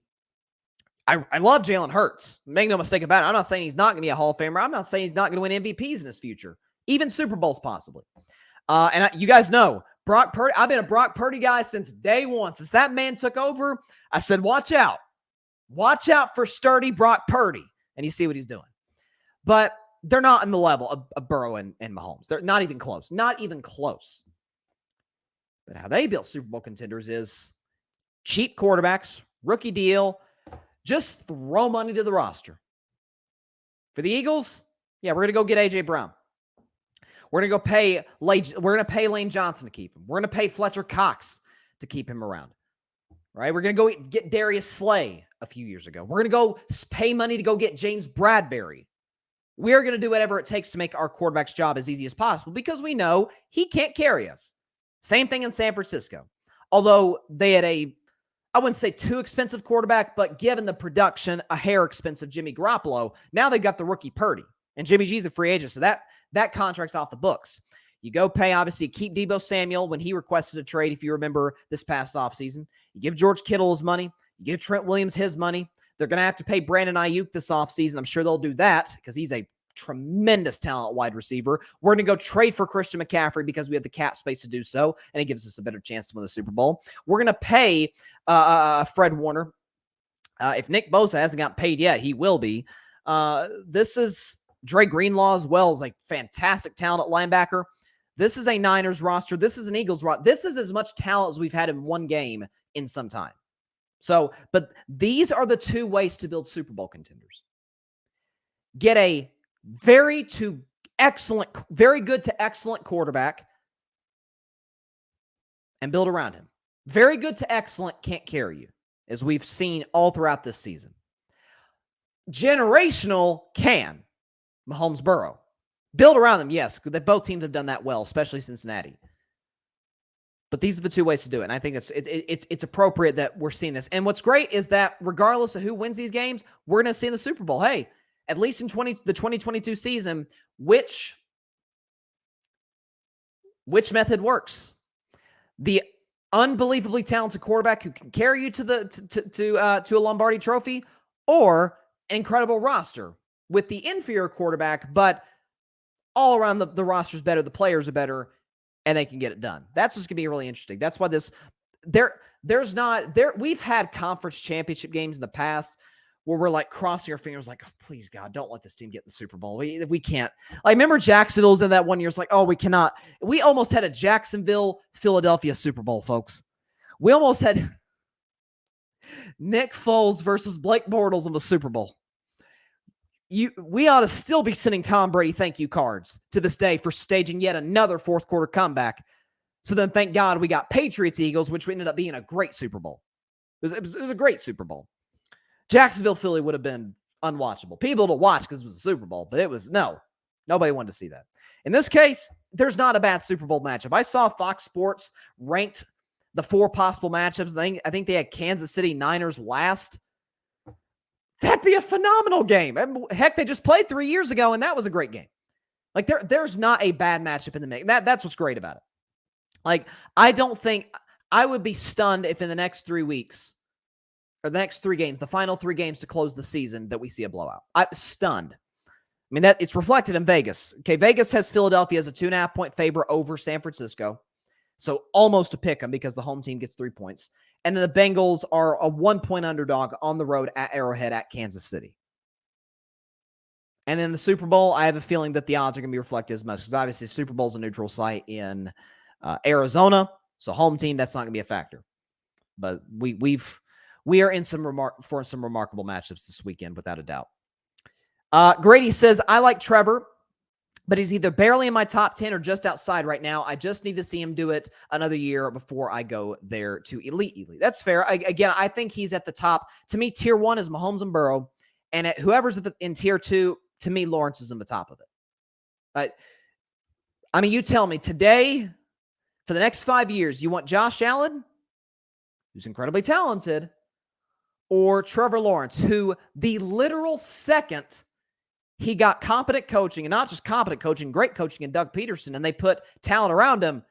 S1: I love Jalen Hurts. Make no mistake about it. I'm not saying he's not going to be a Hall of Famer. I'm not saying he's not going to win MVPs in his future, even Super Bowls possibly. You guys know, Brock Purdy, I've been a Brock Purdy guy since day one. Since that man took over, I said, watch out. Watch out for sturdy Brock Purdy. And you see what he's doing. But they're not in the level of Burrow and Mahomes. They're not even close. Not even close. But how they built Super Bowl contenders is cheap quarterbacks, rookie deal, just throw money to the roster. For the Eagles, yeah, we're going to go get A.J. Brown. We're going to pay Lane Johnson to keep him. We're going to pay Fletcher Cox to keep him around. Right? We're going to go get Darius Slay a few years ago. We're going to go pay money to go get James Bradbury. We're going to do whatever it takes to make our quarterback's job as easy as possible because we know he can't carry us. Same thing in San Francisco. Although they had I wouldn't say too expensive quarterback, but given the production, a hair expensive Jimmy Garoppolo, now they've got the rookie Purdy. And Jimmy G's a free agent, so that contract's off the books. You go pay, obviously, keep Deebo Samuel when he requested a trade, if you remember this past offseason. You give George Kittle his money. You give Trent Williams his money. They're going to have to pay Brandon Ayuk this offseason. I'm sure they'll do that because he's a tremendous talent wide receiver. We're going to go trade for Christian McCaffrey because we have the cap space to do so, and it gives us a better chance to win the Super Bowl. We're going to pay Fred Warner. If Nick Bosa hasn't got paid yet, he will be. This is Dre Greenlaw as well as a fantastic talent at linebacker. This is a Niners roster. This is an Eagles roster. This is as much talent as we've had in one game in some time. So, but these are the 2 ways to build Super Bowl contenders. Get a very good to excellent quarterback and build around him. Very good to excellent can't carry you, as we've seen all throughout this season. Generational can. Mahomes, Burrow. Build around them, yes. Both teams have done that well, especially Cincinnati. But these are the 2 ways to do it. And I think it's appropriate that we're seeing this. And what's great is that regardless of who wins these games, we're going to see in the Super Bowl, hey, at least in the 2022 season, which method works. The unbelievably talented quarterback who can carry you to a Lombardi trophy, or an incredible roster with the inferior quarterback, but all around the roster's better, the players are better, and they can get it done. That's what's going to be really interesting. That's why we've had conference championship games in the past where we're like crossing our fingers like, oh, please God, don't let this team get in the Super Bowl. We can't. Like, remember Jacksonville's in that one year? It's like, oh, we cannot. We almost had a Jacksonville-Philadelphia Super Bowl, folks. We almost had Nick Foles versus Blake Bortles in the Super Bowl. We ought to still be sending Tom Brady thank you cards to this day for staging yet another fourth quarter comeback. So then thank God we got Patriots-Eagles, which ended up being a great Super Bowl. It was a great Super Bowl. Jacksonville-Philly would have been unwatchable. People to watch because it was a Super Bowl, but nobody wanted to see that. In this case, there's not a bad Super Bowl matchup. I saw Fox Sports ranked the 4 possible matchups. I think they had Kansas City Niners last. That'd be a phenomenal game. Heck, they just played 3 years ago, and that was a great game. Like, there's not a bad matchup in the mix. That's what's great about it. Like, I don't think I would be stunned if in the next 3 weeks, or the next 3 games, the final 3 games to close the season, that we see a blowout. I'm stunned. I mean, that it's reflected in Vegas. Okay, Vegas has Philadelphia as a 2.5-point favorite over San Francisco. So almost a pick 'em because the home team gets 3 points. And then the Bengals are a 1-point underdog on the road at Arrowhead at Kansas City. And then the Super Bowl, I have a feeling that the odds are going to be reflected as much because obviously the Super Bowl is a neutral site in Arizona. So home team, that's not going to be a factor. But we are in some remarkable matchups this weekend without a doubt. Grady says, I like Trevor, but he's either barely in my top 10 or just outside right now. I just need to see him do it another year before I go there to elite. That's fair. I think he's at the top. To me, tier 1 is Mahomes and Burrow. And whoever's in tier 2, to me, Lawrence is in the top of it. I mean, you tell me today, for the next 5 years, you want Josh Allen, who's incredibly talented, or Trevor Lawrence, who the literal second he got competent coaching, and not just competent coaching, great coaching in Doug Peterson, and they put talent around him,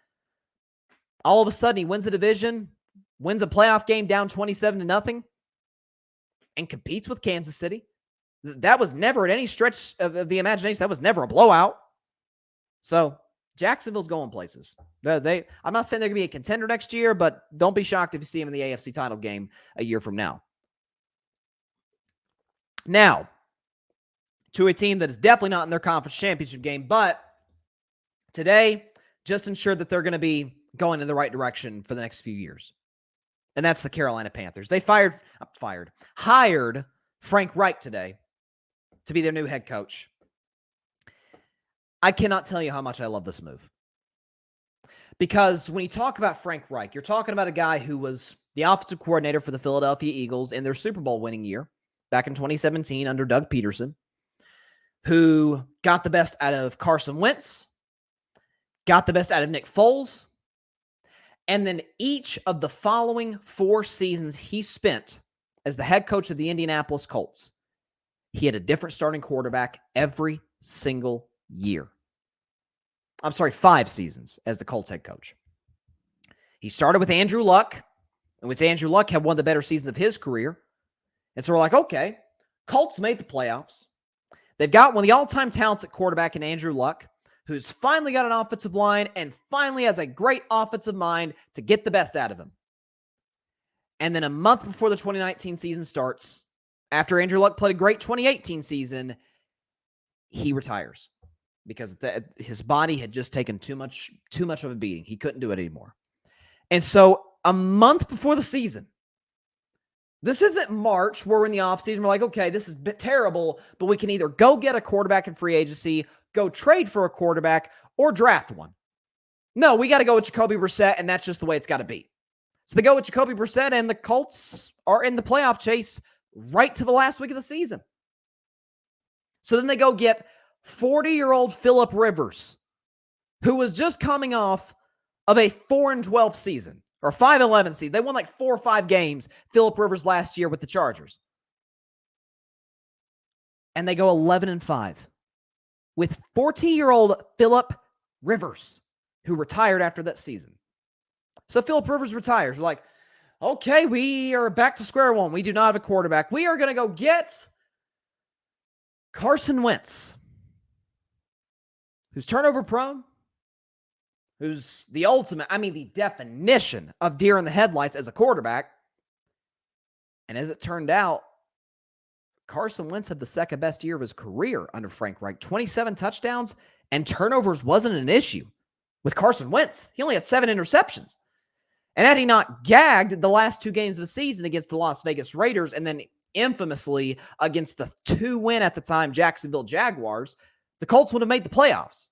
S1: all of a sudden he wins the division, wins a playoff game down 27-0, and competes with Kansas City. That was never at any stretch of the imagination. That was never a blowout. So Jacksonville's going places. I'm not saying they're going to be a contender next year, but don't be shocked if you see them in the AFC title game a year from now. Now, to a team that is definitely not in their conference championship game, but today just ensured that they're going to be going in the right direction for the next few years. And that's the Carolina Panthers. They hired Frank Reich today to be their new head coach. I cannot tell you how much I love this move. Because when you talk about Frank Reich, you're talking about a guy who was the offensive coordinator for the Philadelphia Eagles in their Super Bowl winning year back in 2017 under Doug Peterson, who got the best out of Carson Wentz, got the best out of Nick Foles, and then each of the following 4 seasons he spent as the head coach of the Indianapolis Colts, he had a different starting quarterback every single year. 5 seasons as the Colts head coach. He started with Andrew Luck, in which Andrew Luck had one of the better seasons of his career. And so we're like, okay, Colts made the playoffs. They've got one of the all-time talents at quarterback in Andrew Luck, who's finally got an offensive line and finally has a great offensive mind to get the best out of him. And then a month before the 2019 season starts, after Andrew Luck played a great 2018 season, he retires because his body had just taken too much of a beating. He couldn't do it anymore. And so a month before the season, this isn't March where we're in the offseason. We're like, okay, this is a bit terrible, but we can either go get a quarterback in free agency, go trade for a quarterback, or draft one. No, we got to go with Jacoby Brissett, and that's just the way it's got to be. So they go with Jacoby Brissett, and the Colts are in the playoff chase right to the last week of the season. So then they go get 40-year-old Phillip Rivers, who was just coming off of a 4-12 season. Or 5-11 seed. They won like 4 or 5 games, Phillip Rivers last year with the Chargers. And they go 11-5 with 40-year-old Phillip Rivers, who retired after that season. So Phillip Rivers retires. We're like, okay, we are back to square one. We do not have a quarterback. We are going to go get Carson Wentz, who's turnover prone, who's the ultimate, the definition of deer in the headlights as a quarterback. And as it turned out, Carson Wentz had the second best year of his career under Frank Reich. 27 touchdowns, and turnovers wasn't an issue with Carson Wentz. He only had 7 interceptions. And had he not gagged the last 2 games of the season against the Las Vegas Raiders and then infamously against the 2-win at the time Jacksonville Jaguars, the Colts would have made the playoffs.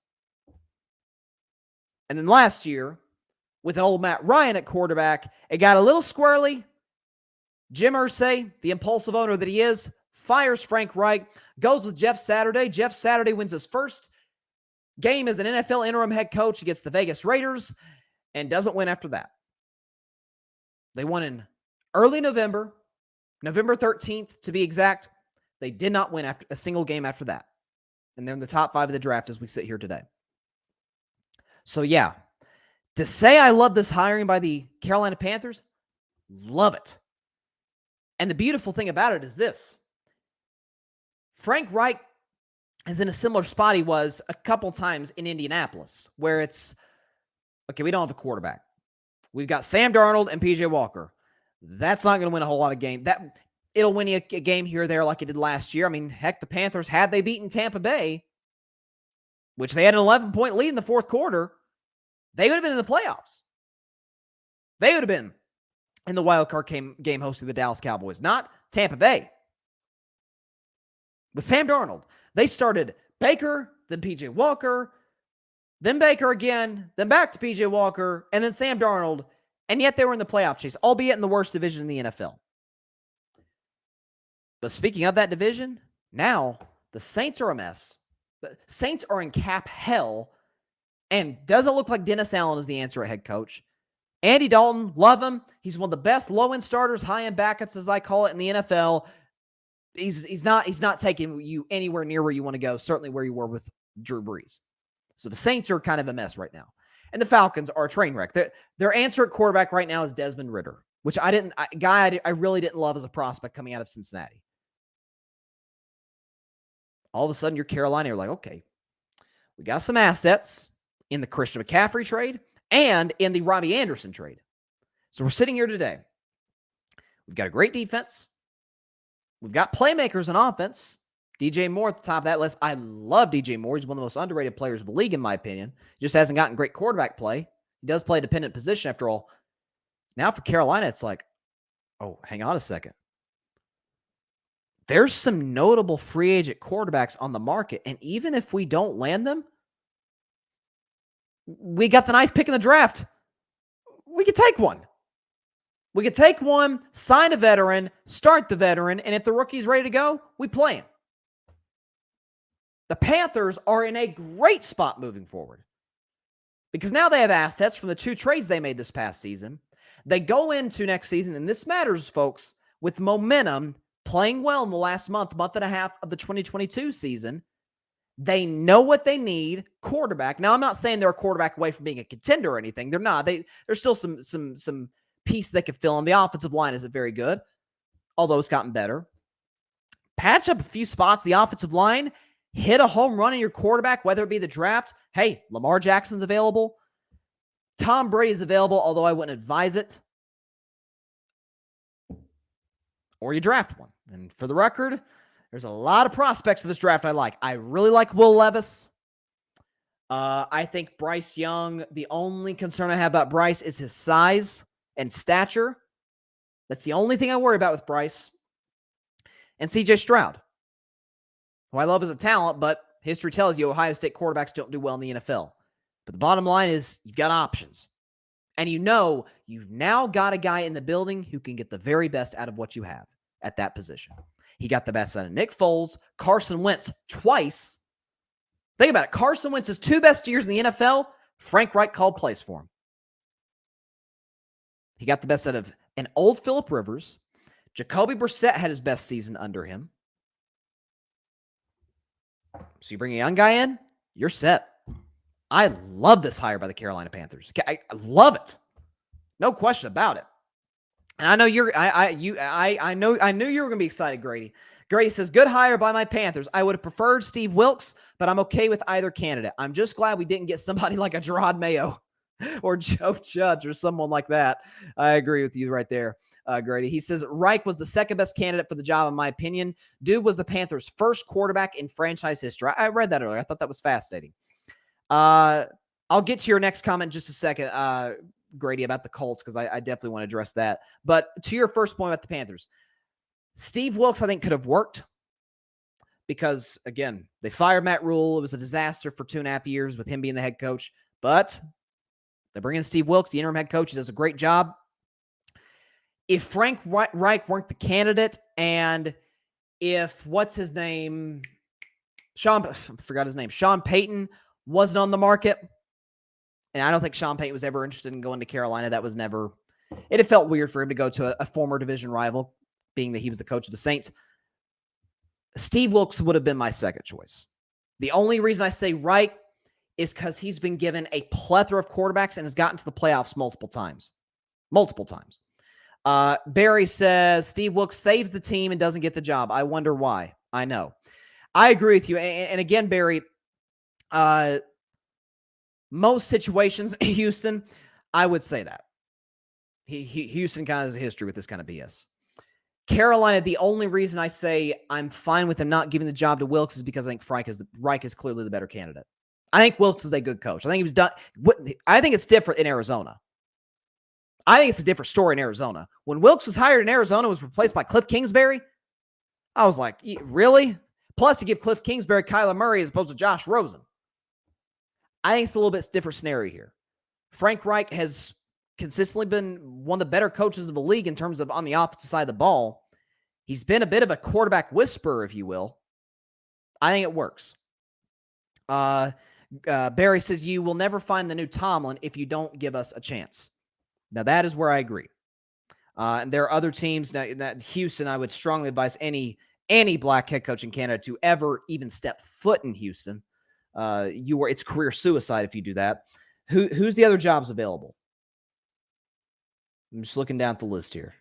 S1: And then last year, with an old Matt Ryan at quarterback, it got a little squirrely. Jim Irsay, the impulsive owner that he is, fires Frank Reich, goes with Jeff Saturday. Jeff Saturday wins his first game as an NFL interim head coach against the Vegas Raiders and doesn't win after that. They won in early November, November 13th to be exact. They did not win after a single game after that. And they're in the top 5 of the draft as we sit here today. So yeah, to say I love this hiring by the Carolina Panthers, love it. And the beautiful thing about it is this. Frank Reich is in a similar spot he was a couple times in Indianapolis, where it's, okay, we don't have a quarterback. We've got Sam Darnold and PJ Walker. That's not going to win a whole lot of games. It'll win you a game here or there like it did last year. Heck, the Panthers, had they beaten Tampa Bay, which they had an 11-point lead in the fourth quarter, they would have been in the playoffs. They would have been in the wild card game hosting the Dallas Cowboys, not Tampa Bay. With Sam Darnold, they started Baker, then PJ Walker, then Baker again, then back to PJ Walker, and then Sam Darnold, and yet they were in the playoff chase, albeit in the worst division in the NFL. But speaking of that division, now the Saints are a mess. The Saints are in cap hell, and doesn't look like Dennis Allen is the answer at head coach. Andy Dalton, love him. He's one of the best low-end starters, high-end backups, as I call it, in the NFL. He's not taking you anywhere near where you want to go, certainly where you were with Drew Brees. So the Saints are kind of a mess right now. And the Falcons are a train wreck. Their answer at quarterback right now is Desmond Ridder, which I really didn't love as a prospect coming out of Cincinnati. All of a sudden, you're Carolina. You're like, okay, we got some assets in the Christian McCaffrey trade and in the Robbie Anderson trade. So we're sitting here today. We've got a great defense. We've got playmakers on offense. DJ Moore at the top of that list. I love DJ Moore. He's one of the most underrated players of the league, in my opinion. Just hasn't gotten great quarterback play. He does play a dependent position after all. Now for Carolina, it's like, oh, hang on a second. There's some notable free agent quarterbacks on the market, and even if we don't land them, we got the ninth pick in the draft. We could take one. We could take one, sign a veteran, start the veteran, and if the rookie's ready to go, we play him. The Panthers are in a great spot moving forward because now they have assets from the 2 trades they made this past season. They go into next season, and this matters, folks, with momentum, playing well in the last month and a half of the 2022 season. They know what they need, quarterback. Now, I'm not saying they're a quarterback away from being a contender or anything. They're not. There's still some piece they could fill in. The offensive line isn't very good, although it's gotten better. Patch up a few spots. The offensive line, hit a home run in your quarterback, whether it be the draft. Hey, Lamar Jackson's available. Tom Brady's available, although I wouldn't advise it. Or you draft one. And for the record, there's a lot of prospects of this draft I like. I really like Will Levis. I think Bryce Young, the only concern I have about Bryce is his size and stature. That's the only thing I worry about with Bryce. And CJ Stroud, who I love as a talent, but history tells you Ohio State quarterbacks don't do well in the NFL. But the bottom line is you've got options. And you know you've now got a guy in the building who can get the very best out of what you have at that position. He got the best out of Nick Foles, Carson Wentz twice. Think about it. Carson Wentz's 2 best years in the NFL, Frank Reich called plays for him. He got the best out of an old Phillip Rivers. Jacoby Brissett had his best season under him. So you bring a young guy in, you're set. I love this hire by the Carolina Panthers. I love it. No question about it. And I know I knew you were going to be excited, Grady, Grady says, good hire by my Panthers. I would have preferred Steve Wilkes, but I'm okay with either candidate. I'm just glad we didn't get somebody like a Gerard Mayo or Joe Judge or someone like that. I agree with you right there, Grady. He says, Reich was the second best candidate for the job, in my opinion. Dude was the Panthers' first quarterback in franchise history. I read that earlier. I thought that was fascinating. I'll get to your next comment in just a second, Grady, about the Colts, because I definitely want to address that. But to your first point about the Panthers, Steve Wilkes, I think, could have worked because, again, they fired Matt Rule. It was a disaster for 2.5 years with him being the head coach. But they bring in Steve Wilkes, the interim head coach. He does a great job. If Frank Reich weren't the candidate, and if, what's his name? I forgot his name. Sean Payton wasn't on the market. And I don't think Sean Payton was ever interested in going to Carolina. That was never, it had felt weird for him to go to a former division rival, being that he was the coach of the Saints. Steve Wilkes would have been my second choice. The only reason I say Reich is because he's been given a plethora of quarterbacks and has gotten to the playoffs multiple times. Barry says, Steve Wilkes saves the team and doesn't get the job. I wonder why. I know. I agree with you. And again, Barry, most situations, Houston, I would say that. Houston kind of has a history with this kind of BS. Carolina, the only reason I say I'm fine with him not giving the job to Wilkes is because I think Reich is clearly the better candidate. I think Wilkes is a good coach. I think he was done. I think it's different in Arizona. I think it's a different story in Arizona. When Wilkes was hired in Arizona, was replaced by Cliff Kingsbury, I was like, really? Plus, you give Cliff Kingsbury Kyler Murray as opposed to Josh Rosen. I think it's a little bit different scenario here. Frank Reich has consistently been one of the better coaches of the league in terms of on the opposite side of the ball. He's been a bit of a quarterback whisperer, if you will. I think it works. Barry says, you will never find the new Tomlin if you don't give us a chance. Now, that is where I agree. And there are other teams. Now, Houston, I would strongly advise any black head coach in Canada to ever even step foot in Houston. It's career suicide if you do that. Who's the other jobs available? I'm just looking down at the list here.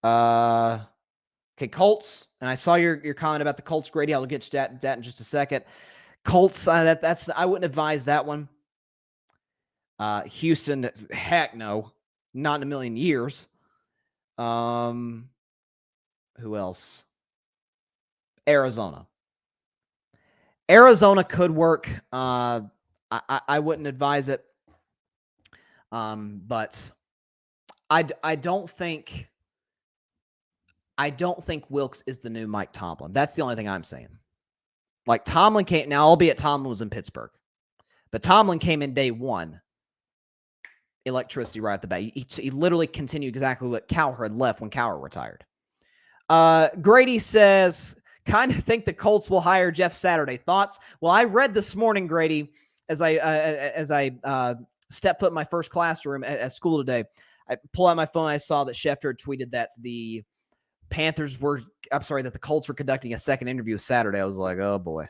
S1: Okay, Colts. And I saw your comment about the Colts, Grady. I'll get to that in just a second. Colts, that's I wouldn't advise that one. Houston, heck no. Not in a million years. Who else? Arizona. Arizona could work. I wouldn't advise it. But I don't think Wilkes is the new Mike Tomlin. That's the only thing I'm saying. Like Tomlin came now, albeit Tomlin was in Pittsburgh, but Tomlin came in day one. Electricity right at the bat. He literally continued exactly what Cowher had left when Cowher retired. Grady says, kind of think the Colts will hire Jeff Saturday. Thoughts? Well, I read this morning, Grady, as I stepped foot in my first classroom at school today. I pull out my phone. I saw that Schefter had tweeted that the Colts were conducting a second interview Saturday. I was like, oh boy.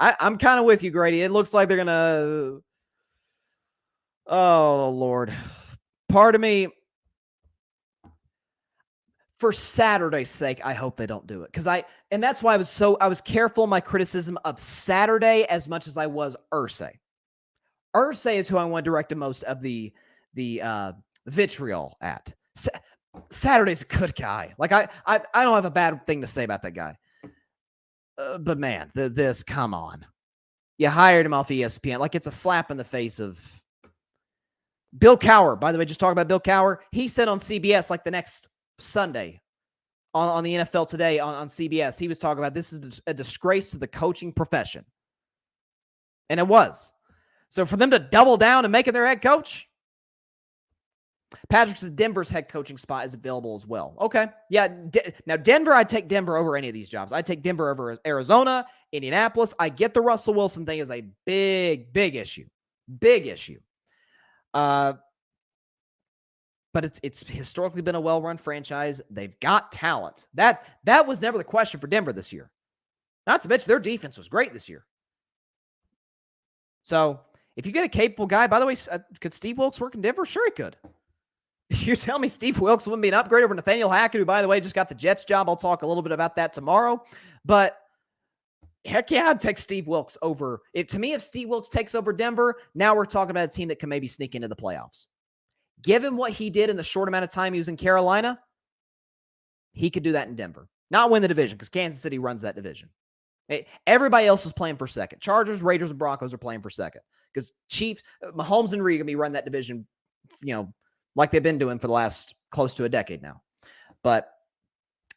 S1: I'm kind of with you, Grady. It looks like they're going to, oh Lord. Part of me, for Saturday's sake, I hope they don't do it. And that's why I was careful in my criticism of Saturday as much as I was Irsay. Irsay is who I want to direct the most of the vitriol at. Saturday's a good guy. Like I don't have a bad thing to say about that guy. But man, come on. You hired him off ESPN. Like it's a slap in the face of Bill Cowher. By the way, just talking about Bill Cowher. He said on CBS like the next Sunday on the NFL Today on CBS, he was talking about this is a disgrace to the coaching profession. And it was. So for them to double down and make it their head coach, Patrick says Denver's head coaching spot is available as well. Okay. Yeah. Now, Denver, I'd take Denver over any of these jobs. I'd take Denver over Arizona, Indianapolis. I get the Russell Wilson thing is a big, big issue. Big issue. But it's historically been a well-run franchise. They've got talent. That was never the question for Denver this year. Not to mention their defense was great this year. So if you get a capable guy, by the way, could Steve Wilkes work in Denver? Sure he could. You tell me Steve Wilkes wouldn't be an upgrade over Nathaniel Hackett, who, by the way, just got the Jets job. I'll talk a little bit about that tomorrow. But heck yeah, I'd take Steve Wilkes over. To me, if Steve Wilkes takes over Denver, now we're talking about a team that can maybe sneak into the playoffs. Given what he did in the short amount of time he was in Carolina, he could do that in Denver. Not win the division, because Kansas City runs that division. Everybody else is playing for second. Chargers, Raiders, and Broncos are playing for second. Because Chiefs, Mahomes and Reed are going to be running that division, like they've been doing for the last close to a decade now. But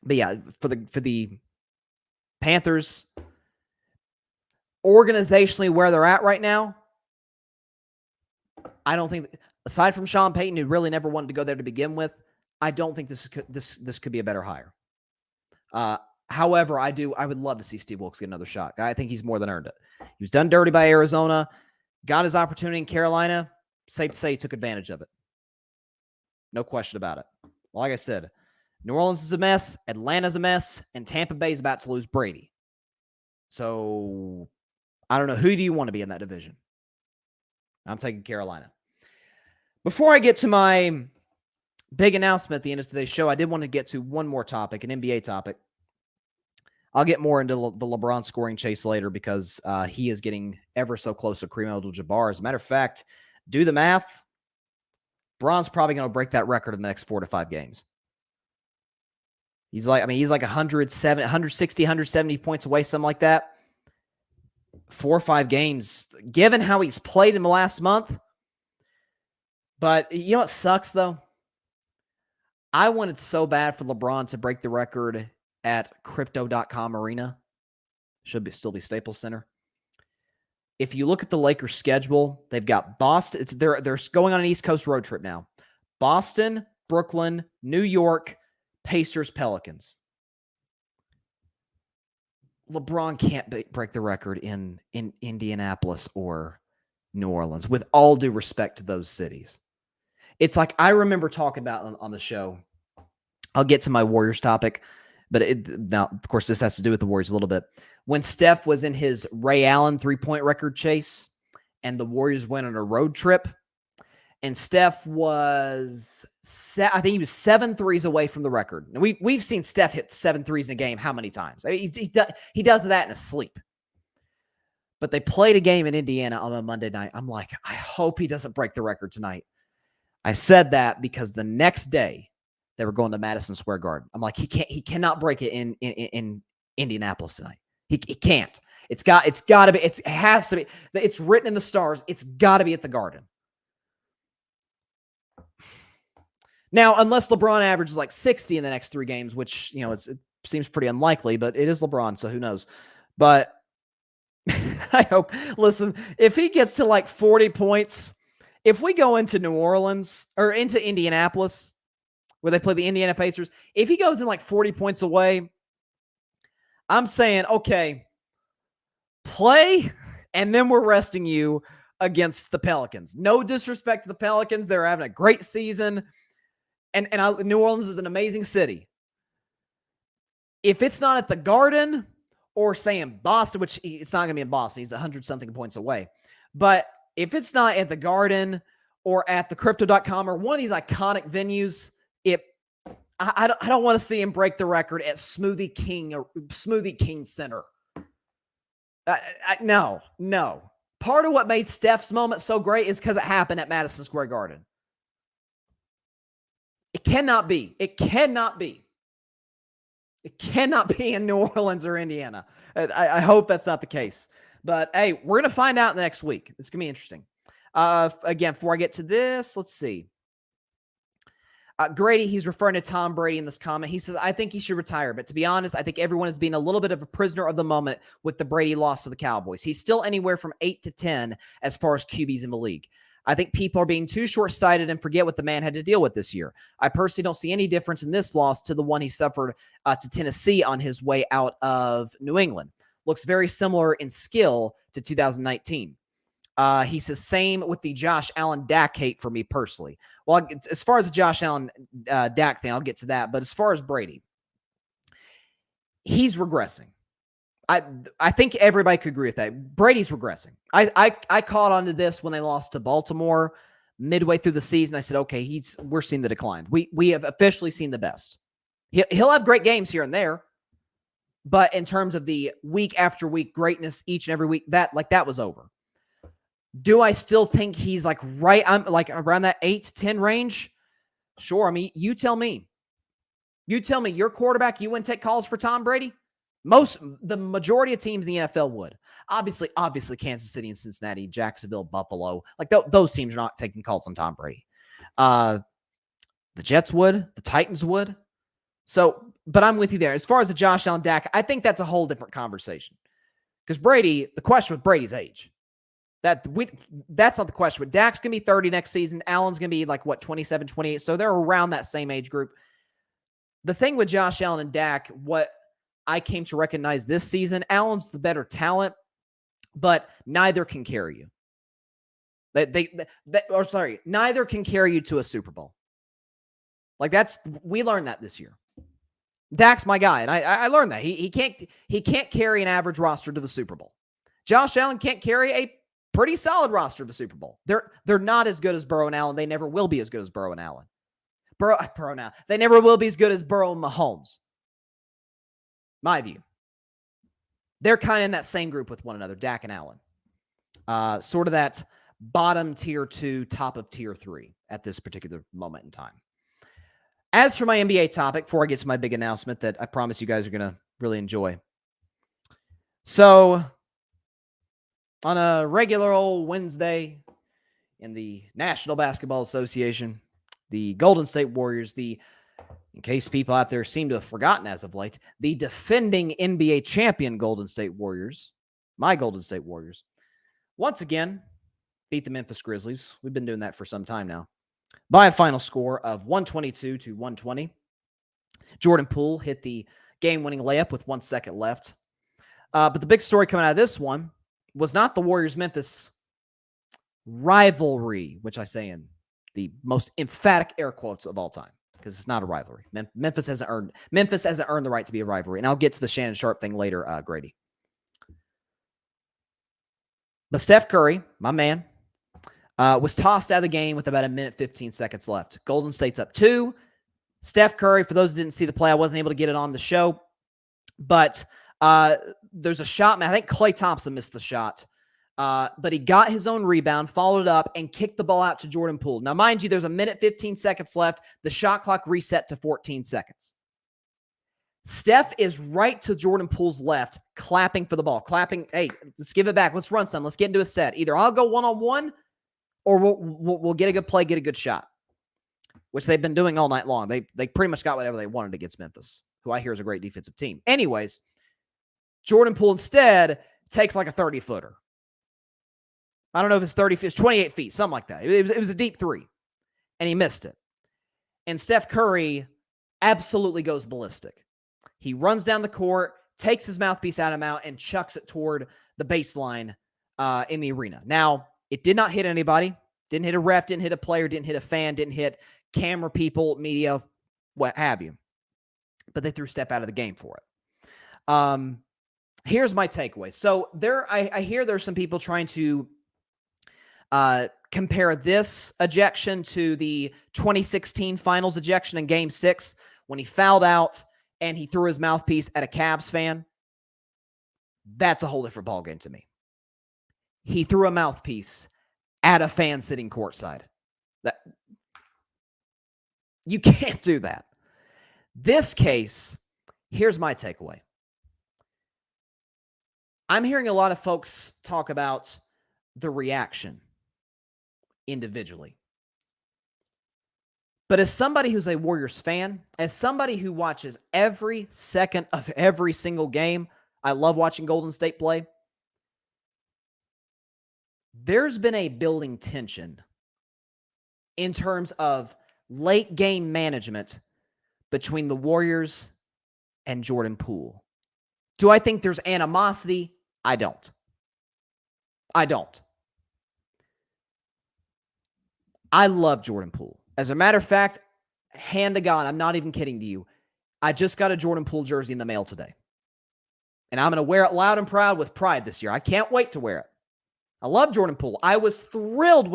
S1: yeah, for the Panthers, organizationally where they're at right now, I don't think, aside from Sean Payton, who really never wanted to go there to begin with, I don't think this could be a better hire. However, I would love to see Steve Wilkes get another shot. I think he's more than earned it. He was done dirty by Arizona, got his opportunity in Carolina. Safe to say he took advantage of it. No question about it. Like I said, New Orleans is a mess, Atlanta's a mess, and Tampa Bay is about to lose Brady. So I don't know. Who do you want to be in that division? I'm taking Carolina. Before I get to my big announcement at the end of today's show, I did want to get to one more topic, an NBA topic. I'll get more into the LeBron scoring chase later, because he is getting ever so close to Kareem Abdul-Jabbar. As a matter of fact, do the math. LeBron's probably going to break that record in the next 4 to 5 games. He's like 160, 170 points away, something like that. 4 or 5 games, given how he's played in the last month. But you know what sucks, though? I wanted so bad for LeBron to break the record at Crypto.com Arena. Should still be Staples Center. If you look at the Lakers' schedule, they've got Boston. They're going on an East Coast road trip now. Boston, Brooklyn, New York, Pacers, Pelicans. LeBron can't break the record in Indianapolis or New Orleans, with all due respect to those cities. It's like, I remember talking about on the show. I'll get to my Warriors topic, but now, of course, this has to do with the Warriors a little bit. When Steph was in his Ray Allen 3-point record chase and the Warriors went on a road trip, and Steph was, I think he was 7 threes away from the record. Now, we've seen Steph hit 7 threes in a game how many times? I mean, he does that in his sleep. But they played a game in Indiana on a Monday night. I'm like, I hope he doesn't break the record tonight. I said that because the next day they were going to Madison Square Garden. I'm like, he cannot break it in Indianapolis tonight. He can't. It has to be. It's written in the stars. It's got to be at the Garden. Now, unless LeBron averages like 60 in the next 3 games, which, it seems pretty unlikely, but it is LeBron, so who knows? But I hope, listen, if he gets to like 40 points, if we go into New Orleans or into Indianapolis, where they play the Indiana Pacers, if he goes in like 40 points away, I'm saying, okay, play, and then we're resting you against the Pelicans. No disrespect to the Pelicans. They're having a great season. And New Orleans is an amazing city. If it's not at the Garden, or say in Boston, which it's not going to be in Boston, he's 100-something points away. But if it's not at the Garden or at the Crypto.com or one of these iconic venues, I don't want to see him break the record at Smoothie King Center. No. Part of what made Steph's moment so great is because it happened at Madison Square Garden. It cannot be. It cannot be in New Orleans or Indiana. I hope that's not the case. But, hey, we're going to find out next week. It's going to be interesting. Again, before I get to this, let's see. Grady, he's referring to Tom Brady in this comment. He says, I think he should retire. But to be honest, I think everyone is being a little bit of a prisoner of the moment with the Brady loss to the Cowboys. He's still anywhere from 8 to 10 as far as QBs in the league. I think people are being too short-sighted and forget what the man had to deal with this year. I personally don't see any difference in this loss to the one he suffered to Tennessee on his way out of New England. Looks very similar in skill to 2019. He says, same with the Josh Allen Dak hate for me personally. Well, as far as the Josh Allen Dak thing, I'll get to that. But as far as Brady, he's regressing. I think everybody could agree with that. Brady's regressing. I caught on to this when they lost to Baltimore, midway through the season, I said, okay, we're seeing the decline. We have officially seen the best. He'll have great games here and there, but in terms of the week after week greatness each and every week, that was over. Do I still think he's I'm like around that 8 to 10 range? Sure. I mean, you tell me. You tell me your quarterback, you wouldn't take calls for Tom Brady? The majority of teams in the NFL would. Obviously, Kansas City and Cincinnati, Jacksonville, Buffalo, those teams are not taking calls on Tom Brady. The Jets would, the Titans would. So, but I'm with you there. As far as the Josh Allen Dak, I think that's a whole different conversation. Because Brady, the question with Brady's age. That's not the question. But Dak's going to be 30 next season. Allen's going to be 27, 28. So they're around that same age group. The thing with Josh Allen and Dak, what I came to recognize this season, Allen's the better talent, but neither can carry you. Neither can carry you to a Super Bowl. We learned that this year. Dak's my guy, and I learned that. He can't carry an average roster to the Super Bowl. Josh Allen can't carry a pretty solid roster to the Super Bowl. They're not as good as Burrow and Allen. They never will be as good as Burrow and Allen. Burrow now. They never will be as good as Burrow and Mahomes. My view. They're kind of in that same group with one another, Dak and Allen. Sort of that bottom tier 2, top of tier 3 at this particular moment in time. As for my NBA topic, before I get to my big announcement that I promise you guys are going to really enjoy. So, on a regular old Wednesday in the National Basketball Association, the Golden State Warriors, in case people out there seem to have forgotten as of late, the defending NBA champion Golden State Warriors, my Golden State Warriors, once again beat the Memphis Grizzlies. We've been doing that for some time now, by a final score of 122 to 120. Jordan Poole hit the game-winning layup with 1 second left. But the big story coming out of this one was not the Warriors-Memphis rivalry, which I say in the most emphatic air quotes of all time, because it's not a rivalry. Memphis hasn't earned the right to be a rivalry. And I'll get to the Shannon Sharpe thing later, Grady. But Steph Curry, my man, was tossed out of the game with about 1:15 seconds left. Golden State's up 2. Steph Curry, for those who didn't see the play, I wasn't able to get it on the show, but there's a shot. I think Klay Thompson missed the shot, but he got his own rebound, followed it up, and kicked the ball out to Jordan Poole. Now, mind you, there's 1:15 seconds left. The shot clock reset to 14 seconds. Steph is right to Jordan Poole's left, clapping for the ball. Clapping, hey, let's give it back. Let's run some. Let's get into a set. Either I'll go one-on-one, or we'll get a good play, get a good shot, which they've been doing all night long. They pretty much got whatever they wanted against Memphis, who I hear is a great defensive team. Anyways, Jordan Poole instead takes a 30-footer. I don't know if it's 30 feet, it's 28 feet, something like that. It was a deep 3, and he missed it. And Steph Curry absolutely goes ballistic. He runs down the court, takes his mouthpiece out of mouth, and chucks it toward the baseline in the arena. Now, it did not hit anybody. Didn't hit a ref, didn't hit a player, didn't hit a fan, didn't hit camera people, media, what have you. But they threw Steph out of the game for it. Here's my takeaway. So I hear there's some people trying to compare this ejection to the 2016 finals ejection in Game 6 when he fouled out and he threw his mouthpiece at a Cavs fan. That's a whole different ballgame to me. He threw a mouthpiece at a fan sitting courtside. You can't do that. This case, here's my takeaway. I'm hearing a lot of folks talk about the reaction individually. But as somebody who's a Warriors fan, as somebody who watches every second of every single game, I love watching Golden State play. There's been a building tension in terms of late game management between the Warriors and Jordan Poole. Do I think there's animosity? I don't. I love Jordan Poole. As a matter of fact, hand to God, I'm not even kidding to you. I just got a Jordan Poole jersey in the mail today. And I'm going to wear it loud and proud with pride this year. I can't wait to wear it. I love Jordan Poole. I was thrilled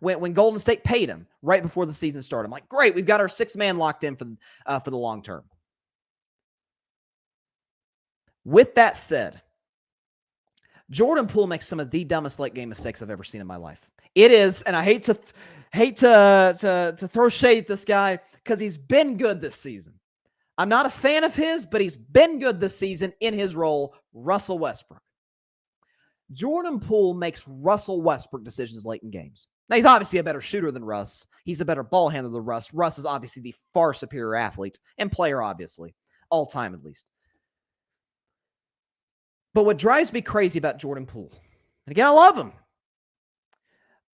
S1: when Golden State paid him right before the season started. I'm like, great, we've got our sixth man locked in for the long term. With that said, Jordan Poole makes some of the dumbest late game mistakes I've ever seen in my life. It is, and I hate to throw shade at this guy because he's been good this season. I'm not a fan of his, but he's been good this season in his role, Russell Westbrook. Jordan Poole makes Russell Westbrook decisions late in games. Now, he's obviously a better shooter than Russ. He's a better ball handler than Russ. Russ is obviously the far superior athlete and player, obviously, all time at least. But what drives me crazy about Jordan Poole, and again, I love him,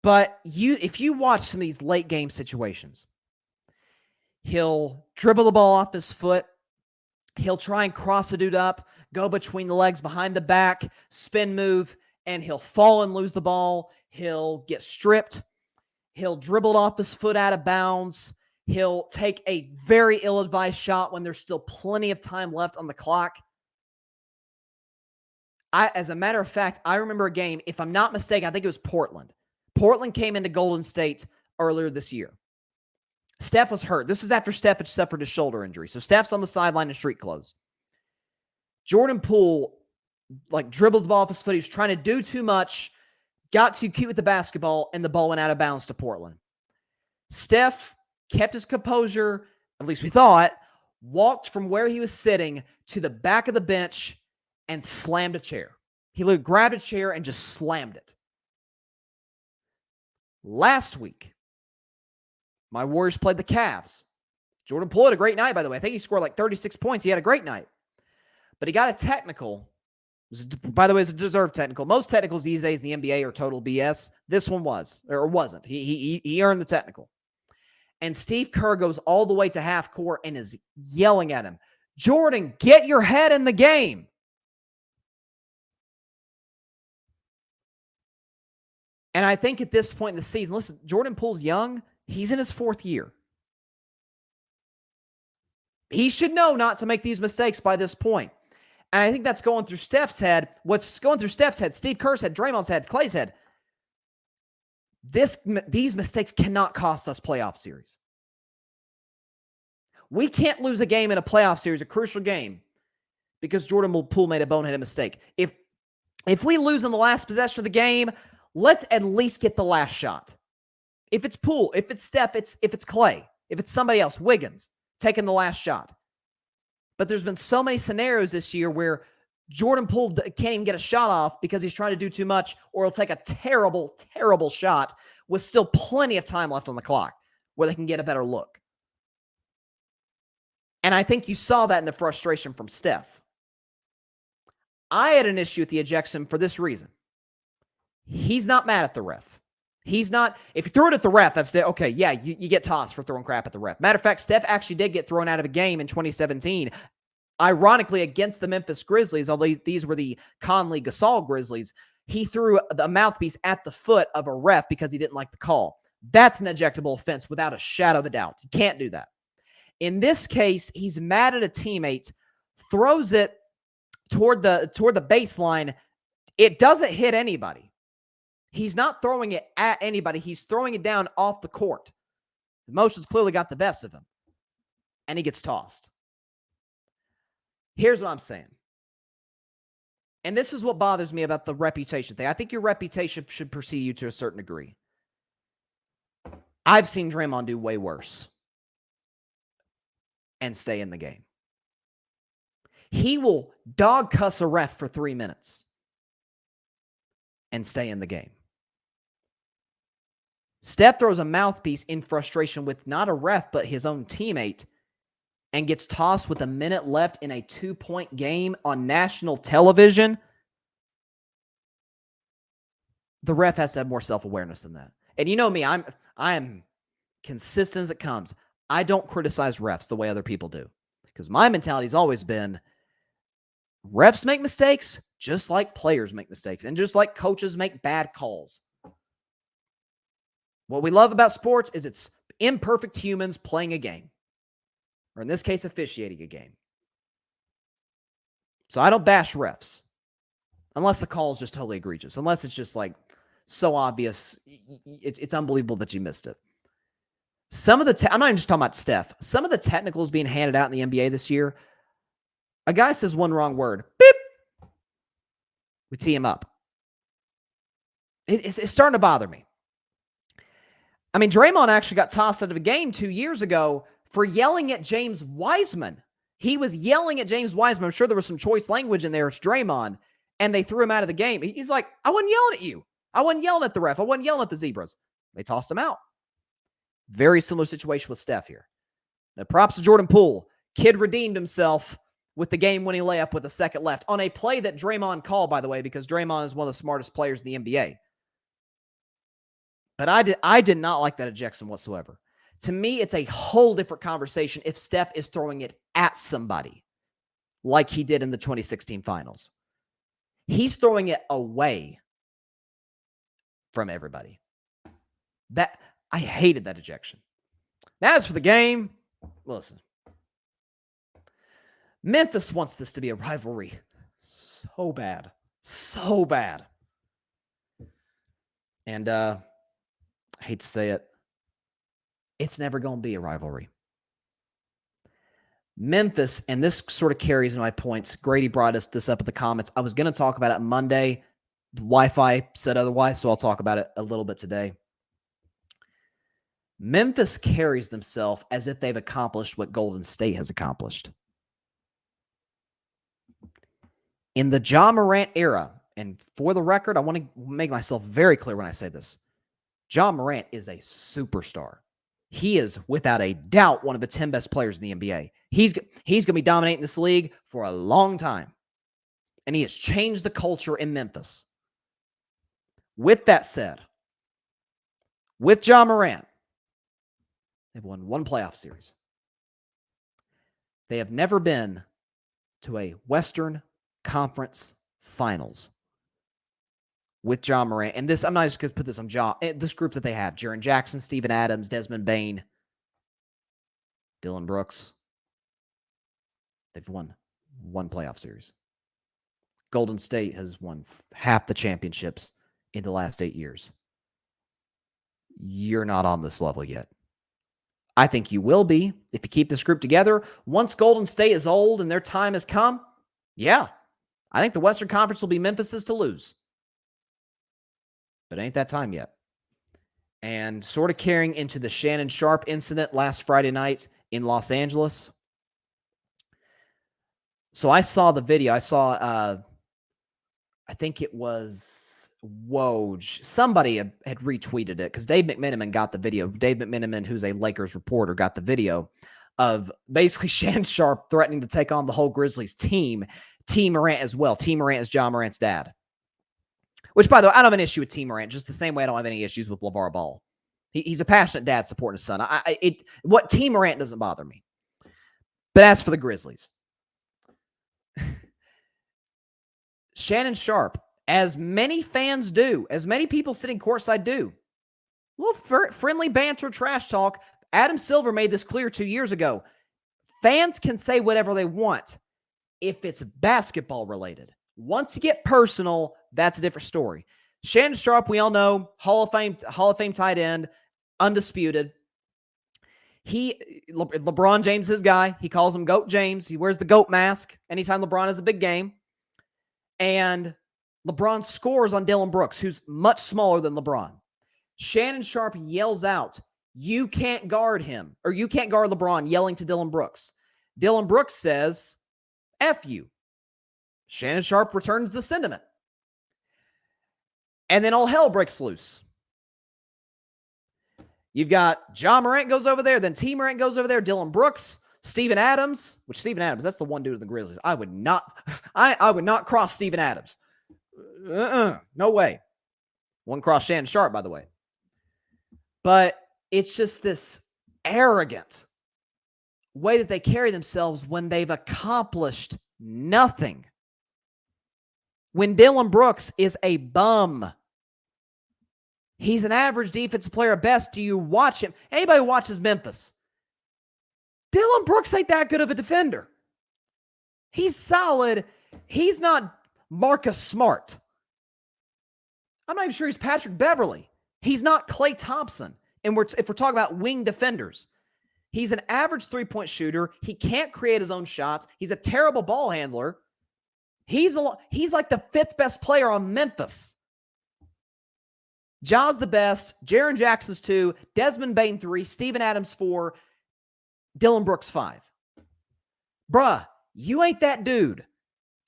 S1: but if you watch some of these late game situations, he'll dribble the ball off his foot. He'll try and cross a dude up, go between the legs, behind the back, spin move, and he'll fall and lose the ball. He'll get stripped. He'll dribble it off his foot out of bounds. He'll take a very ill-advised shot when there's still plenty of time left on the clock. As a matter of fact, I remember a game, if I'm not mistaken, I think it was Portland. Portland came into Golden State earlier this year. Steph was hurt. This is after Steph had suffered a shoulder injury. So Steph's on the sideline in street clothes. Jordan Poole, dribbles the ball off his foot. He was trying to do too much, got too cute with the basketball, and the ball went out of bounds to Portland. Steph kept his composure, at least we thought, walked from where he was sitting to the back of the bench and slammed a chair. He grabbed a chair and just slammed it. Last week, my Warriors played the Cavs. Jordan Poole had a great night, by the way. I think he scored 36 points. He had a great night. But he got a technical. By the way, it's a deserved technical. Most technicals these days in the NBA are total BS. This one was, or wasn't. He earned the technical. And Steve Kerr goes all the way to half court and is yelling at him, "Jordan, get your head in the game." And I think at this point in the season, listen, Jordan Poole's young. He's in his fourth year. He should know not to make these mistakes by this point. And I think that's going through Steph's head. What's going through Steph's head, Steve Kerr's head, Draymond's head, Clay's head. These mistakes cannot cost us playoff series. We can't lose a game in a playoff series, a crucial game, because Jordan Poole made a boneheaded mistake. If we lose in the last possession of the game, let's at least get the last shot. If it's Poole, if it's Steph, if it's Clay, if it's somebody else, Wiggins, taking the last shot. But there's been so many scenarios this year where Jordan Poole can't even get a shot off because he's trying to do too much, or he'll take a terrible, terrible shot with still plenty of time left on the clock where they can get a better look. And I think you saw that in the frustration from Steph. I had an issue with the ejection for this reason. He's not mad at the ref. He's not, if you threw it at the ref, that's okay, yeah, you get tossed for throwing crap at the ref. Matter of fact, Steph actually did get thrown out of a game in 2017, ironically against the Memphis Grizzlies, although these were the Conley-Gasol Grizzlies. He threw a mouthpiece at the foot of a ref because he didn't like the call. That's an ejectable offense without a shadow of a doubt. You can't do that. In this case, he's mad at a teammate, throws it toward the baseline. It doesn't hit anybody. He's not throwing it at anybody. He's throwing it down off the court. Emotions clearly got the best of him. And he gets tossed. Here's what I'm saying. And this is what bothers me about the reputation thing. I think your reputation should precede you to a certain degree. I've seen Draymond do way worse and stay in the game. He will dog cuss a ref for 3 minutes and stay in the game. Steph throws a mouthpiece in frustration with not a ref, but his own teammate, and gets tossed with a minute left in a 2-point game on national television. The ref has to have more self-awareness than that. And you know me, I am consistent as it comes. I don't criticize refs the way other people do, because my mentality has always been refs make mistakes just like players make mistakes, and just like coaches make bad calls. What we love about sports is it's imperfect humans playing a game, or in this case, officiating a game. So I don't bash refs unless the call is just totally egregious, unless it's just like So obvious. It's unbelievable that you missed it. Some of the, I'm not even just talking about Steph. Some of the technicals being handed out in the NBA this year, a guy says one wrong word, beep, we tee him up. It's starting to bother me. I mean, Draymond actually got tossed out of a game 2 years ago for yelling at James Wiseman. He was yelling at James Wiseman. I'm sure there was some choice language in there. It's Draymond. And they threw him out of the game. He's like, I wasn't yelling at you. I wasn't yelling at the ref. I wasn't yelling at the Zebras. They tossed him out. Very similar situation with Steph here. Now, props to Jordan Poole. Kid redeemed himself with the game-winning layup with a second left on a play that Draymond called, by the way, because Draymond is one of the smartest players in the NBA. But I did not like that ejection whatsoever. To me, it's a whole different conversation if Steph is throwing it at somebody like he did in the 2016 finals. He's throwing it away from everybody. That I hated that ejection. Now, as for the game, listen. Memphis wants this to be a rivalry so bad. So bad. And I hate to say it, it's never going to be a rivalry. Memphis, and this sort of carries my points. Grady brought us this up in the comments. I was going to talk about it Monday. Wi-Fi said otherwise, so I'll talk about it a little bit today. Memphis carries themselves as if they've accomplished what Golden State has accomplished. In the Ja Morant era, and for the record, I want to make myself very clear when I say this. Ja Morant is a superstar. He is, without a doubt, one of the 10 best players in the NBA. He's going to be dominating this league for a long time. And he has changed the culture in Memphis. With that said, with Ja Morant, they've won one playoff series. They have never been to a Western Conference Finals with Ja Morant. And this, I'm not just going to put this on Ja. This group that they have, Jaren Jackson, Steven Adams, Desmond Bane, Dylan Brooks. They've won one playoff series. Golden State has won half the championships in the last 8 years. You're not on this level yet. I think you will be if you keep this group together. Once Golden State is old and their time has come, yeah, I think the Western Conference will be Memphis's to lose. But it ain't that time yet. And sort of carrying into the Shannon Sharpe incident last Friday night in Los Angeles. So I saw the video. I saw, I think it was Woj. Somebody had retweeted it because Dave McMenamin got the video. Dave McMenamin, who's a Lakers reporter, got the video of basically Shannon Sharpe threatening to take on the whole Grizzlies team. T. Morant as well. T. Morant is Ja Morant's dad. Which, by the way, I don't have an issue with T. Morant, just the same way I don't have any issues with LeVar Ball. He's a passionate dad supporting his son. What T. Morant doesn't bother me. But as for the Grizzlies, Shannon Sharpe, as many fans do, as many people sitting courtside do, a little friendly banter, trash talk. Adam Silver made this clear 2 years ago. Fans can say whatever they want if it's basketball related. Once you get personal, that's a different story. Shannon Sharpe, we all know, Hall of Fame tight end, undisputed. LeBron James, his guy. He calls him Goat James. He wears the goat mask anytime LeBron has a big game. And LeBron scores on Dylan Brooks, who's much smaller than LeBron. Shannon Sharpe yells out, "You can't guard him," or "You can't guard LeBron," yelling to Dylan Brooks. Dylan Brooks says, "F you." Shannon Sharpe returns the sentiment. And then all hell breaks loose. You've got Ja Morant goes over there, then T. Morant goes over there, Dylan Brooks, Steven Adams, which Steven Adams, that's the one dude in the Grizzlies. I would not cross Steven Adams. No way. One cross Shannon Sharpe, by the way. But it's just this arrogant way that they carry themselves when they've accomplished nothing. When Dylan Brooks is a bum. He's an average defensive player at best. Do you watch him? Anybody who watches Memphis? Dylan Brooks ain't that good of a defender. He's solid. He's not Marcus Smart. I'm not even sure he's Patrick Beverley. He's not Klay Thompson. And if we're talking about wing defenders, he's an average three-point shooter. He can't create his own shots. He's a terrible ball handler. He's like the fifth best player on Memphis. Ja's the best. Jaren Jackson's 2. Desmond Bane 3. Steven Adams 4. Dylan Brooks 5. Bruh, you ain't that dude.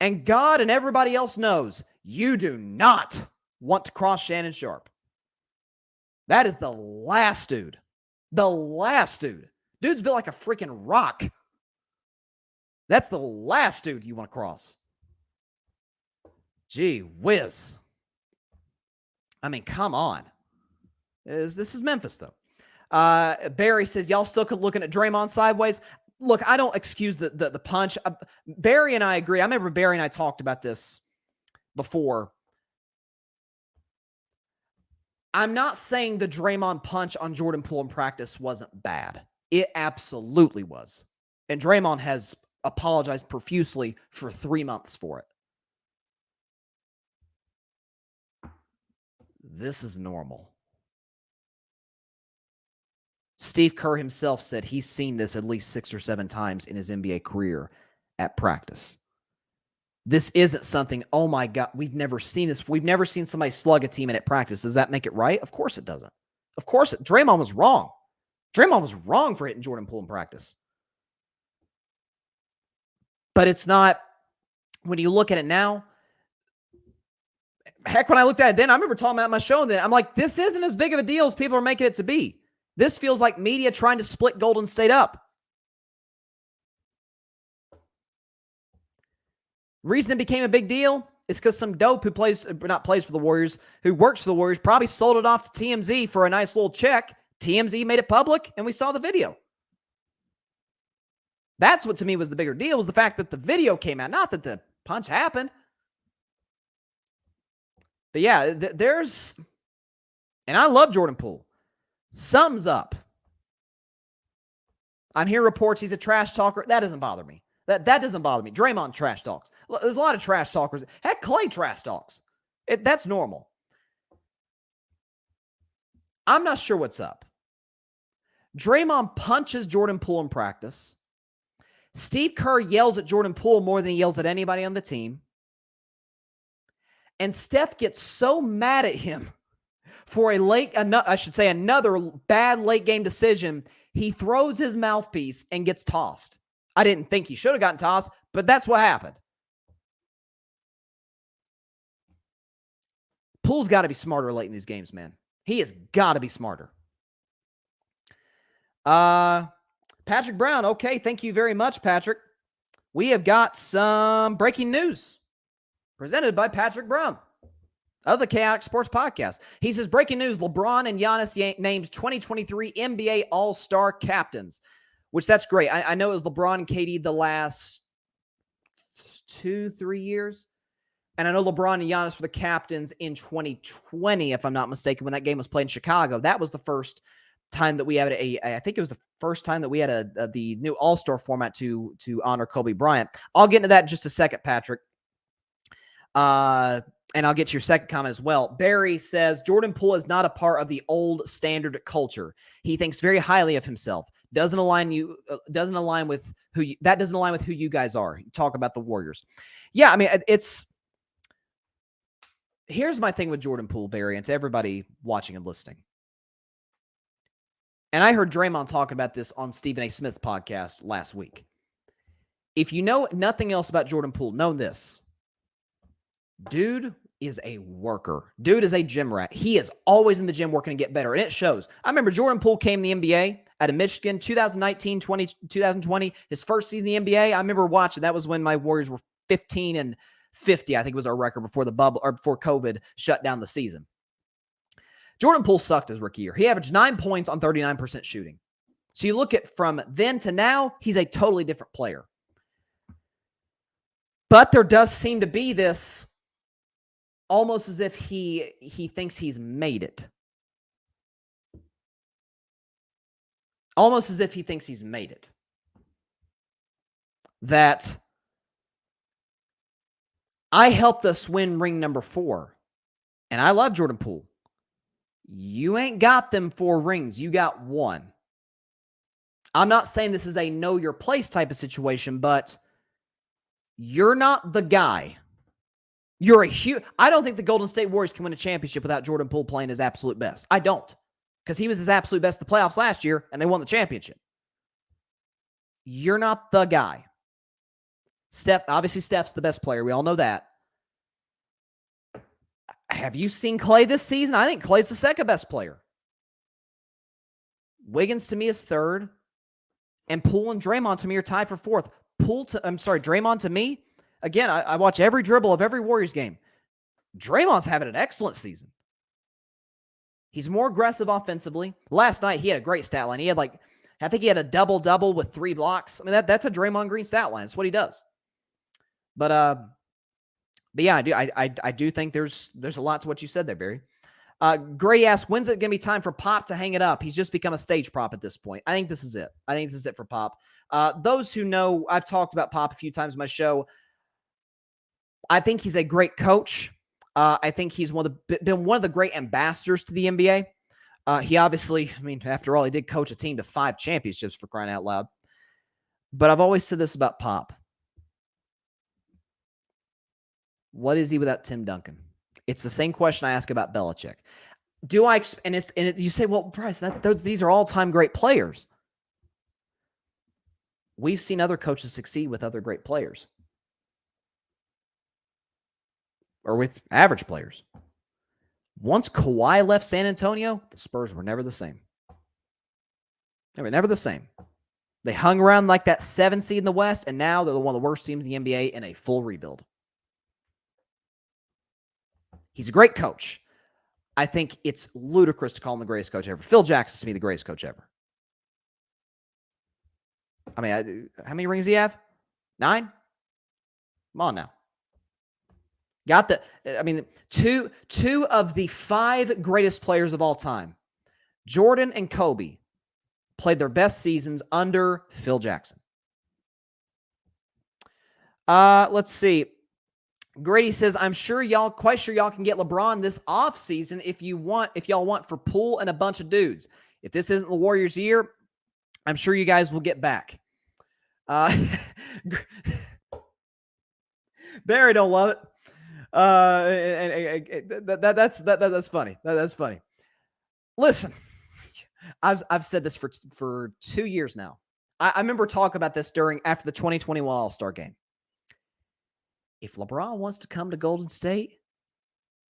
S1: And God and everybody else knows you do not want to cross Shannon Sharpe. That is the last dude. The last dude. Dude's built like a freaking rock. That's the last dude you want to cross. Gee whiz. I mean, come on. This is Memphis, though. Barry says, y'all still looking at Draymond sideways? Look, I don't excuse the punch. Barry and I agree. I remember Barry and I talked about this before. I'm not saying the Draymond punch on Jordan Poole in practice wasn't bad. It absolutely was. And Draymond has apologized profusely for 3 months for it. This is normal. Steve Kerr himself said he's seen this at least 6 or 7 times in his NBA career at practice. This isn't something, oh my God, we've never seen this. We've never seen somebody slug a teammate at practice. Does that make it right? Of course it doesn't. Of course, Draymond was wrong. Draymond was wrong for hitting Jordan Poole in practice. But it's not, when you look at it now, heck, when I looked at it then, I remember talking about my show then. I'm like, this isn't as big of a deal as people are making it to be. This feels like media trying to split Golden State up. Reason it became a big deal is because some dope who plays for the Warriors, who works for the Warriors, probably sold it off to TMZ for a nice little check. TMZ made it public, and we saw the video. That's what to me was the bigger deal, was the fact that the video came out, not that the punch happened. But yeah, there's, and I love Jordan Poole. Sums up. I'm hearing reports he's a trash talker. That doesn't bother me. That doesn't bother me. Draymond trash talks. There's a lot of trash talkers. Heck, Klay trash talks. That's normal. I'm not sure what's up. Draymond punches Jordan Poole in practice. Steve Kerr yells at Jordan Poole more than he yells at anybody on the team. And Steph gets so mad at him for another bad late game decision, he throws his mouthpiece and gets tossed. I didn't think he should have gotten tossed, but that's what happened. Poole's got to be smarter late in these games, man. He has got to be smarter. Patrick Brown. Okay, thank you very much, Patrick. We have got some breaking news presented by Patrick Brown of the Chaotic Sports Podcast. He says, breaking news, LeBron and Giannis named 2023 NBA All-Star captains, which that's great. I know it was LeBron and KD the last 2-3 years. And I know LeBron and Giannis were the captains in 2020, if I'm not mistaken, when that game was played in Chicago. That was the first time that we had I think it was the first time that we had the new All-Star format to honor Kobe Bryant. I'll get into that in just a second, Patrick. And I'll get to your second comment as well. Barry says, Jordan Poole is not a part of the old standard culture. He thinks very highly of himself. Doesn't align with who you guys are. You talk about the Warriors. Yeah, I mean, here's my thing with Jordan Poole, Barry, and to everybody watching and listening. And I heard Draymond talking about this on Stephen A. Smith's podcast last week. If you know nothing else about Jordan Poole, know this. Dude is a worker. Dude is a gym rat. He is always in the gym working to get better, and it shows. I remember Jordan Poole came to the NBA out of Michigan, 2020, his first season in the NBA. I remember watching. That was when my Warriors were 15-50, I think was our record before the bubble or before COVID shut down the season. Jordan Poole sucked his rookie year. He averaged 9 points on 39% shooting. So you look at from then to now, he's a totally different player. But there does seem to be this almost as if he thinks he's made it. Almost as if he thinks he's made it. That I helped us win ring number 4. And I love Jordan Poole. You ain't got them 4 rings. You got 1. I'm not saying this is a know your place type of situation, but you're not the guy. You're a huge. I don't think the Golden State Warriors can win a championship without Jordan Poole playing his absolute best. I don't. Because he was his absolute best in the playoffs last year, and they won the championship. You're not the guy. Obviously, Steph's the best player. We all know that. Have you seen Clay this season? I think Clay's the second best player. Wiggins to me is third. And Poole and Draymond to me are tied for fourth. Draymond to me, again, I watch every dribble of every Warriors game. Draymond's having an excellent season. He's more aggressive offensively. Last night, he had a great stat line. I think he had a double-double with 3 blocks. I mean, that's a Draymond Green stat line. That's what he does. But yeah, I do think there's a lot to what you said there, Barry. Gray asks, when's it going to be time for Pop to hang it up? He's just become a stage prop at this point. I think this is it. I think this is it for Pop. Those who know, I've talked about Pop a few times in my show. I think he's a great coach. I think he's been one of the great ambassadors to the NBA. He obviously, after all, he did coach a team to 5 championships, for crying out loud. But I've always said this about Pop. What is he without Tim Duncan? It's the same question I ask about Belichick. You say, well, Bryce, these are all-time great players. We've seen other coaches succeed with other great players. Or with average players. Once Kawhi left San Antonio, the Spurs were never the same. They were never the same. They hung around like that 7 seed in the West, and now they're one of the worst teams in the NBA in a full rebuild. He's a great coach. I think it's ludicrous to call him the greatest coach ever. Phil Jackson's to me the greatest coach ever. How many rings do you have? 9? Come on now. Two of the 5 greatest players of all time, Jordan and Kobe, played their best seasons under Phil Jackson. Let's see. Grady says, I'm quite sure y'all can get LeBron this offseason if y'all want for Poole and a bunch of dudes. If this isn't the Warriors' year, I'm sure you guys will get back. Barry don't love it. That's funny. That's funny. Listen, I've said this for 2 years now. I remember talking about this after the 2021 All-Star game. If LeBron wants to come to Golden State,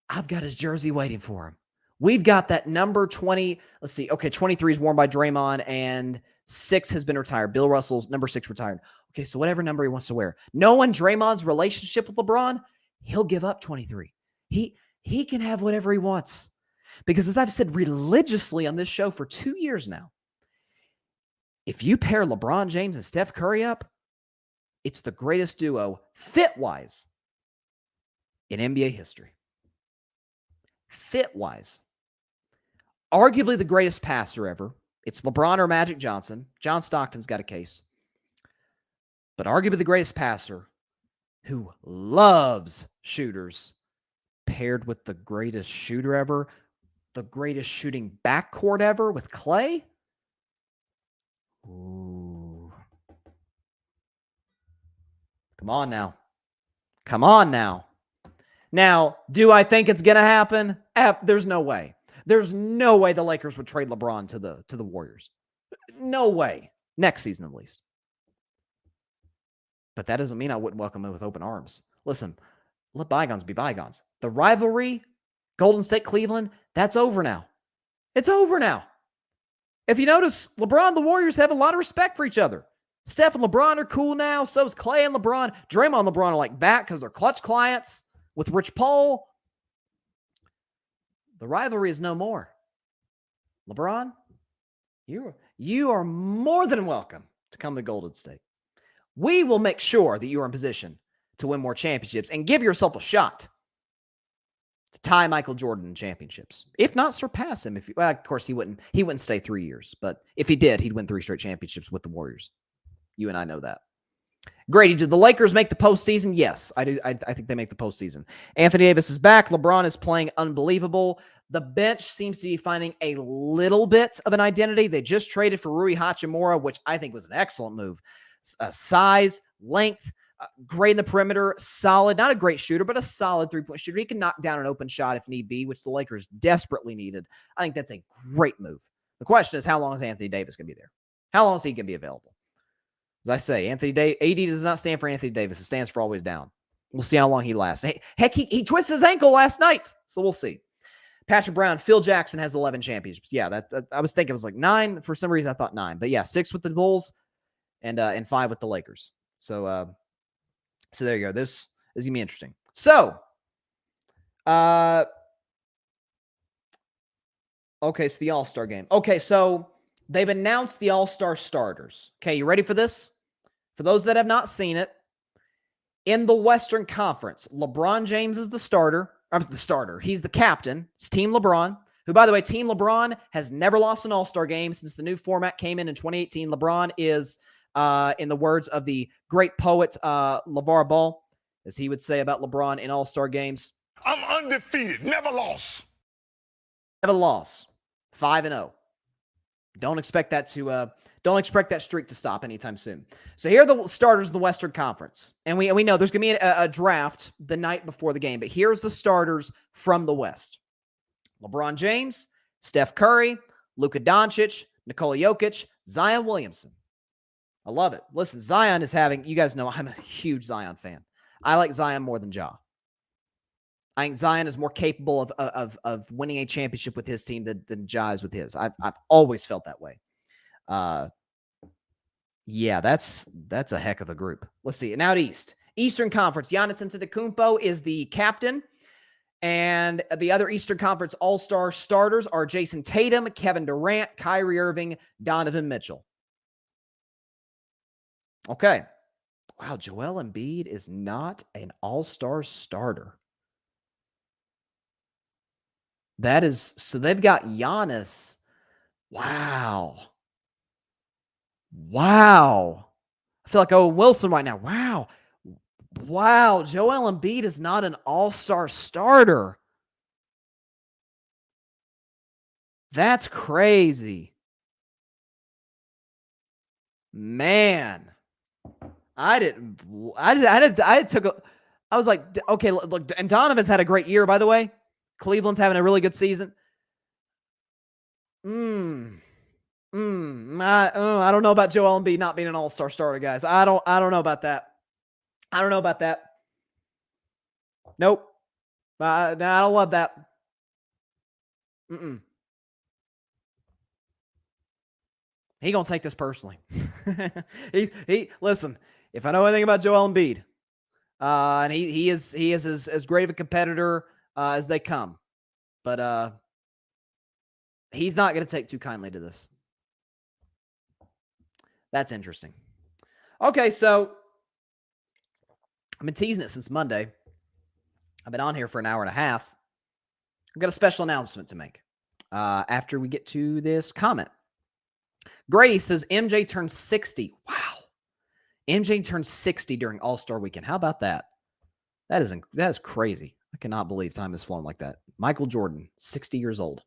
S1: I've got his jersey waiting for him. We've got that number 20. Let's see. Okay, 23 is worn by Draymond, and 6 has been retired. Bill Russell's number 6 retired. Okay, so whatever number he wants to wear. Knowing Draymond's relationship with LeBron, he'll give up 23. He can have whatever he wants. Because as I've said religiously on this show for 2 years now, if you pair LeBron James and Steph Curry up, it's the greatest duo, fit-wise, in NBA history. Fit-wise. Arguably the greatest passer ever. It's LeBron or Magic Johnson. John Stockton's got a case. But arguably the greatest passer who loves shooters, paired with the greatest shooter ever, the greatest shooting backcourt ever with Clay. Ooh. Come on now. Come on now. Now, do I think it's going to happen? There's no way. There's no way the Lakers would trade LeBron to the Warriors. No way. Next season, at least. But that doesn't mean I wouldn't welcome him with open arms. Listen, let bygones be bygones. The rivalry, Golden State, Cleveland, that's over now. It's over now. If you notice, LeBron and the Warriors have a lot of respect for each other. Steph and LeBron are cool now. So's Clay and LeBron. Draymond and LeBron are like that because they're clutch clients with Rich Paul. The rivalry is no more. LeBron, you are more than welcome to come to Golden State. We will make sure that you are in position to win more championships and give yourself a shot to tie Michael Jordan in championships. If not, surpass him. Of course, he wouldn't stay 3 years. But if he did, he'd win 3 straight championships with the Warriors. You and I know that. Grady, did the Lakers make the postseason? Yes, I do. I think they make the postseason. Anthony Davis is back. LeBron is playing unbelievable. The bench seems to be finding a little bit of an identity. They just traded for Rui Hachimura, which I think was an excellent move. Size, length, great in the perimeter, solid. Not a great shooter, but a solid three-point shooter. He can knock down an open shot if need be, which the Lakers desperately needed. I think that's a great move. The question is, how long is Anthony Davis going to be there? How long is he going to be available? As I say, AD does not stand for Anthony Davis. It stands for always down. We'll see how long he lasts. Heck, he twisted his ankle last night, so we'll see. Patrick Brown, Phil Jackson has 11 championships. Yeah, that I was thinking it was like 9. For some reason, I thought 9. But yeah, 6 with the Bulls and 5 with the Lakers. So there you go. This is going to be interesting. So, okay, so the All-Star game. Okay, so they've announced the All-Star starters. Okay, you ready for this? For those that have not seen it, in the Western Conference, LeBron James is the starter. He's the captain. It's Team LeBron, who, by the way, Team LeBron has never lost an All-Star game since the new format came in 2018. LeBron is, in the words of the great poet LeVar Ball, as he would say about LeBron in All-Star games,
S2: I'm undefeated, never lost.
S1: Never lost. 5-0. Don't expect that streak to stop anytime soon. So here are the starters of the Western Conference. And we know there's going to be a draft the night before the game, but here's the starters from the West. LeBron James, Steph Curry, Luka Doncic, Nikola Jokic, Zion Williamson. I love it. Listen, Zion is having, you guys know I'm a huge Zion fan. I like Zion more than Ja. I think Zion is more capable of winning a championship with his team than Ja is with his. I've always felt that way. Yeah, that's a heck of a group. Let's see. And out east, Eastern Conference, Giannis Antetokounmpo is the captain, and the other Eastern Conference All-Star starters are Jason Tatum, Kevin Durant, Kyrie Irving, Donovan Mitchell. Okay. Wow, Joel Embiid is not an All-Star starter. That is, so they've got Giannis. Wow. I feel like Owen Wilson right now. Wow. Joel Embiid is not an all-star starter. That's crazy. Man. I was like, okay, look, and Donovan's had a great year, by the way. Cleveland's having a really good season. I don't know about Joel Embiid not being an all-star starter, guys. I don't know about that. Nope. I don't love that. He gonna take this personally. Listen. If I know anything about Joel Embiid, and he is as great of a competitor as they come, but he's not going to take too kindly to this. That's interesting. Okay, so I've been teasing it since Monday. I've been on here for an hour and a half. I've got a special announcement to make after we get to this comment. Grady says MJ turned 60. Wow. MJ turned 60 during All-Star Weekend. How about that? That is crazy. I cannot believe time has flown like that. Michael Jordan, 60 years old.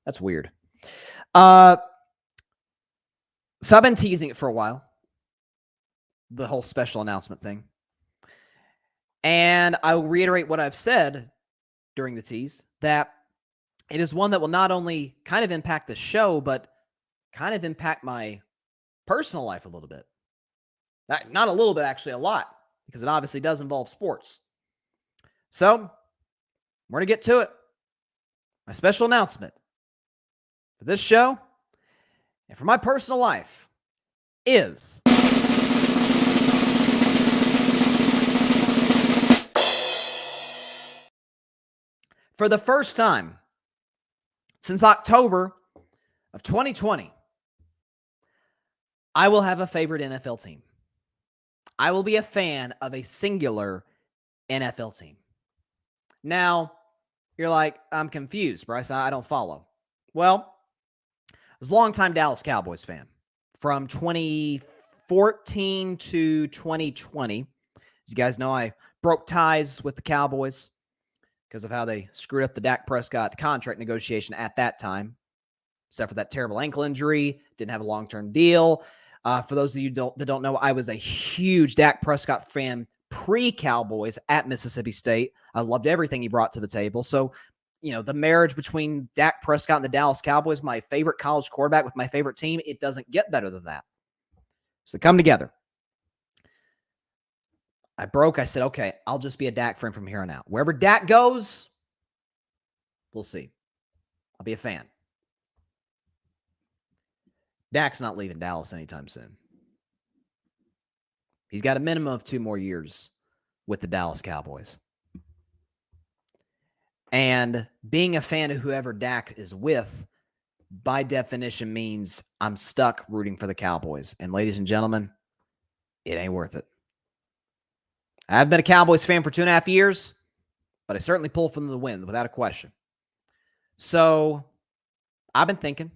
S1: That's weird. So I've been teasing it for a while. The whole special announcement thing. And I will reiterate what I've said during the tease, that it is one that will not only kind of impact the show, but kind of impact my personal life a little bit. Not a little bit, actually, a lot, because it obviously does involve sports. So, we're going to get to it. My special announcement for this show and for my personal life is for the first time since October of 2020, I will have a favorite NFL team. I will be a fan of a singular NFL team. Now, you're like, I'm confused, Bryce. I don't follow. Well, I was a longtime Dallas Cowboys fan from 2013 2014 to 2020. As you guys know, I broke ties with the Cowboys because of how they screwed up the Dak Prescott contract negotiation at that time. Except for that terrible ankle injury, didn't have a long-term deal. For those of you that don't know, I was a huge Dak Prescott fan pre-Cowboys at Mississippi State. I loved everything he brought to the table. So, the marriage between Dak Prescott and the Dallas Cowboys, my favorite college quarterback with my favorite team, it doesn't get better than that. So they come together. I said, okay, I'll just be a Dak friend from here on out. Wherever Dak goes, we'll see. I'll be a fan. Dak's not leaving Dallas anytime soon. He's got a minimum of 2 more years with the Dallas Cowboys. And being a fan of whoever Dak is with, by definition, means I'm stuck rooting for the Cowboys. And ladies and gentlemen, it ain't worth it. I've been a Cowboys fan for 2.5 years, but I certainly pull from the wind without a question. So I've been thinking,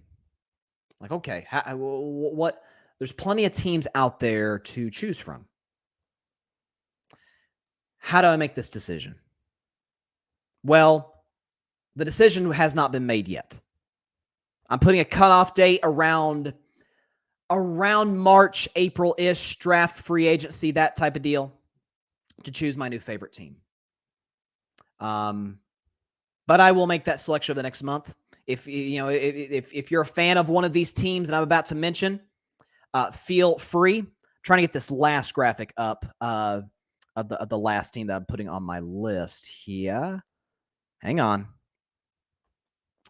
S1: like, okay, what? There's plenty of teams out there to choose from. How do I make this decision? Well, the decision has not been made yet. I'm putting a cutoff date around March, April-ish, draft, free agency, that type of deal, to choose my new favorite team. But I will make that selection over the next month. If you're a fan of one of these teams that I'm about to mention, feel free. I'm trying to get this last graphic up of the last team that I'm putting on my list here. Hang on.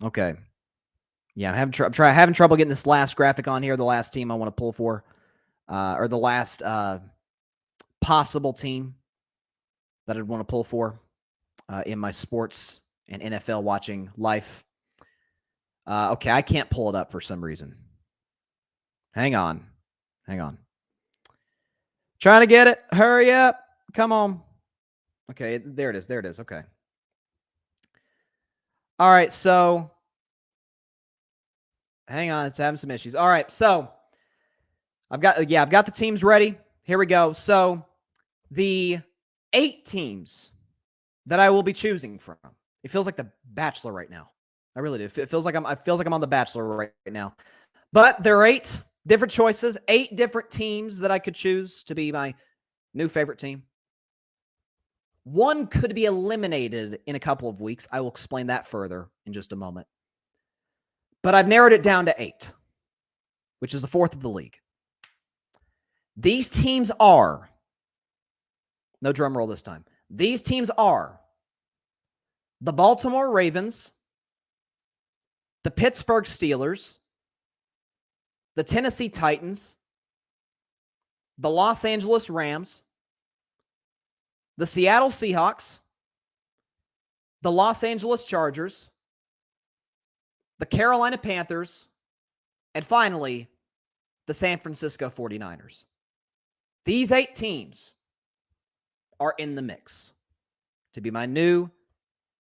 S1: Okay. Yeah, I'm having trouble getting this last graphic on here. The last team I want to pull for, or the last possible team that I'd want to pull for in my sports and NFL watching life. Okay, I can't pull it up for some reason. Hang on. Trying to get it. Hurry up. Come on. Okay, there it is. Okay. All right, so hang on. It's having some issues. All right, so I've got the teams ready. Here we go. So the 8 teams that I will be choosing from. It feels like The Bachelor right now. I really do. It feels like I'm on The Bachelor right now. But there are 8 different choices, 8 different teams that I could choose to be my new favorite team. One could be eliminated in a couple of weeks. I will explain that further in just a moment. But I've narrowed it down to 8, which is the 4th of the league. These teams are, no drum roll this time. These teams are the Baltimore Ravens, the Pittsburgh Steelers, the Tennessee Titans, the Los Angeles Rams, the Seattle Seahawks, the Los Angeles Chargers, the Carolina Panthers, and finally, the San Francisco 49ers. These 8 teams are in the mix to be my new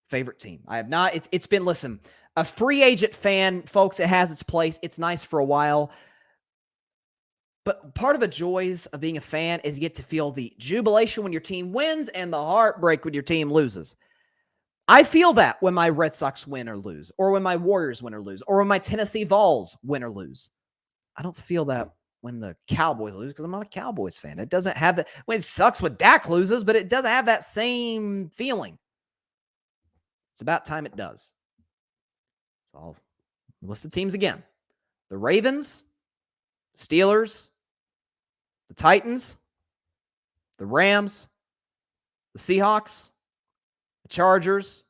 S1: favorite team. I have not, it's been, listen, a free agent fan, folks, it has its place. It's nice for a while. But part of the joys of being a fan is you get to feel the jubilation when your team wins and the heartbreak when your team loses. I feel that when my Red Sox win or lose, or when my Warriors win or lose, or when my Tennessee Vols win or lose. I don't feel that when the Cowboys lose because I'm not a Cowboys fan. It doesn't have that. When it sucks when Dak loses, but it doesn't have that same feeling. It's about time it does. So I'll list the teams again. The Ravens, Steelers, the Titans, the Rams, the Seahawks, the Chargers,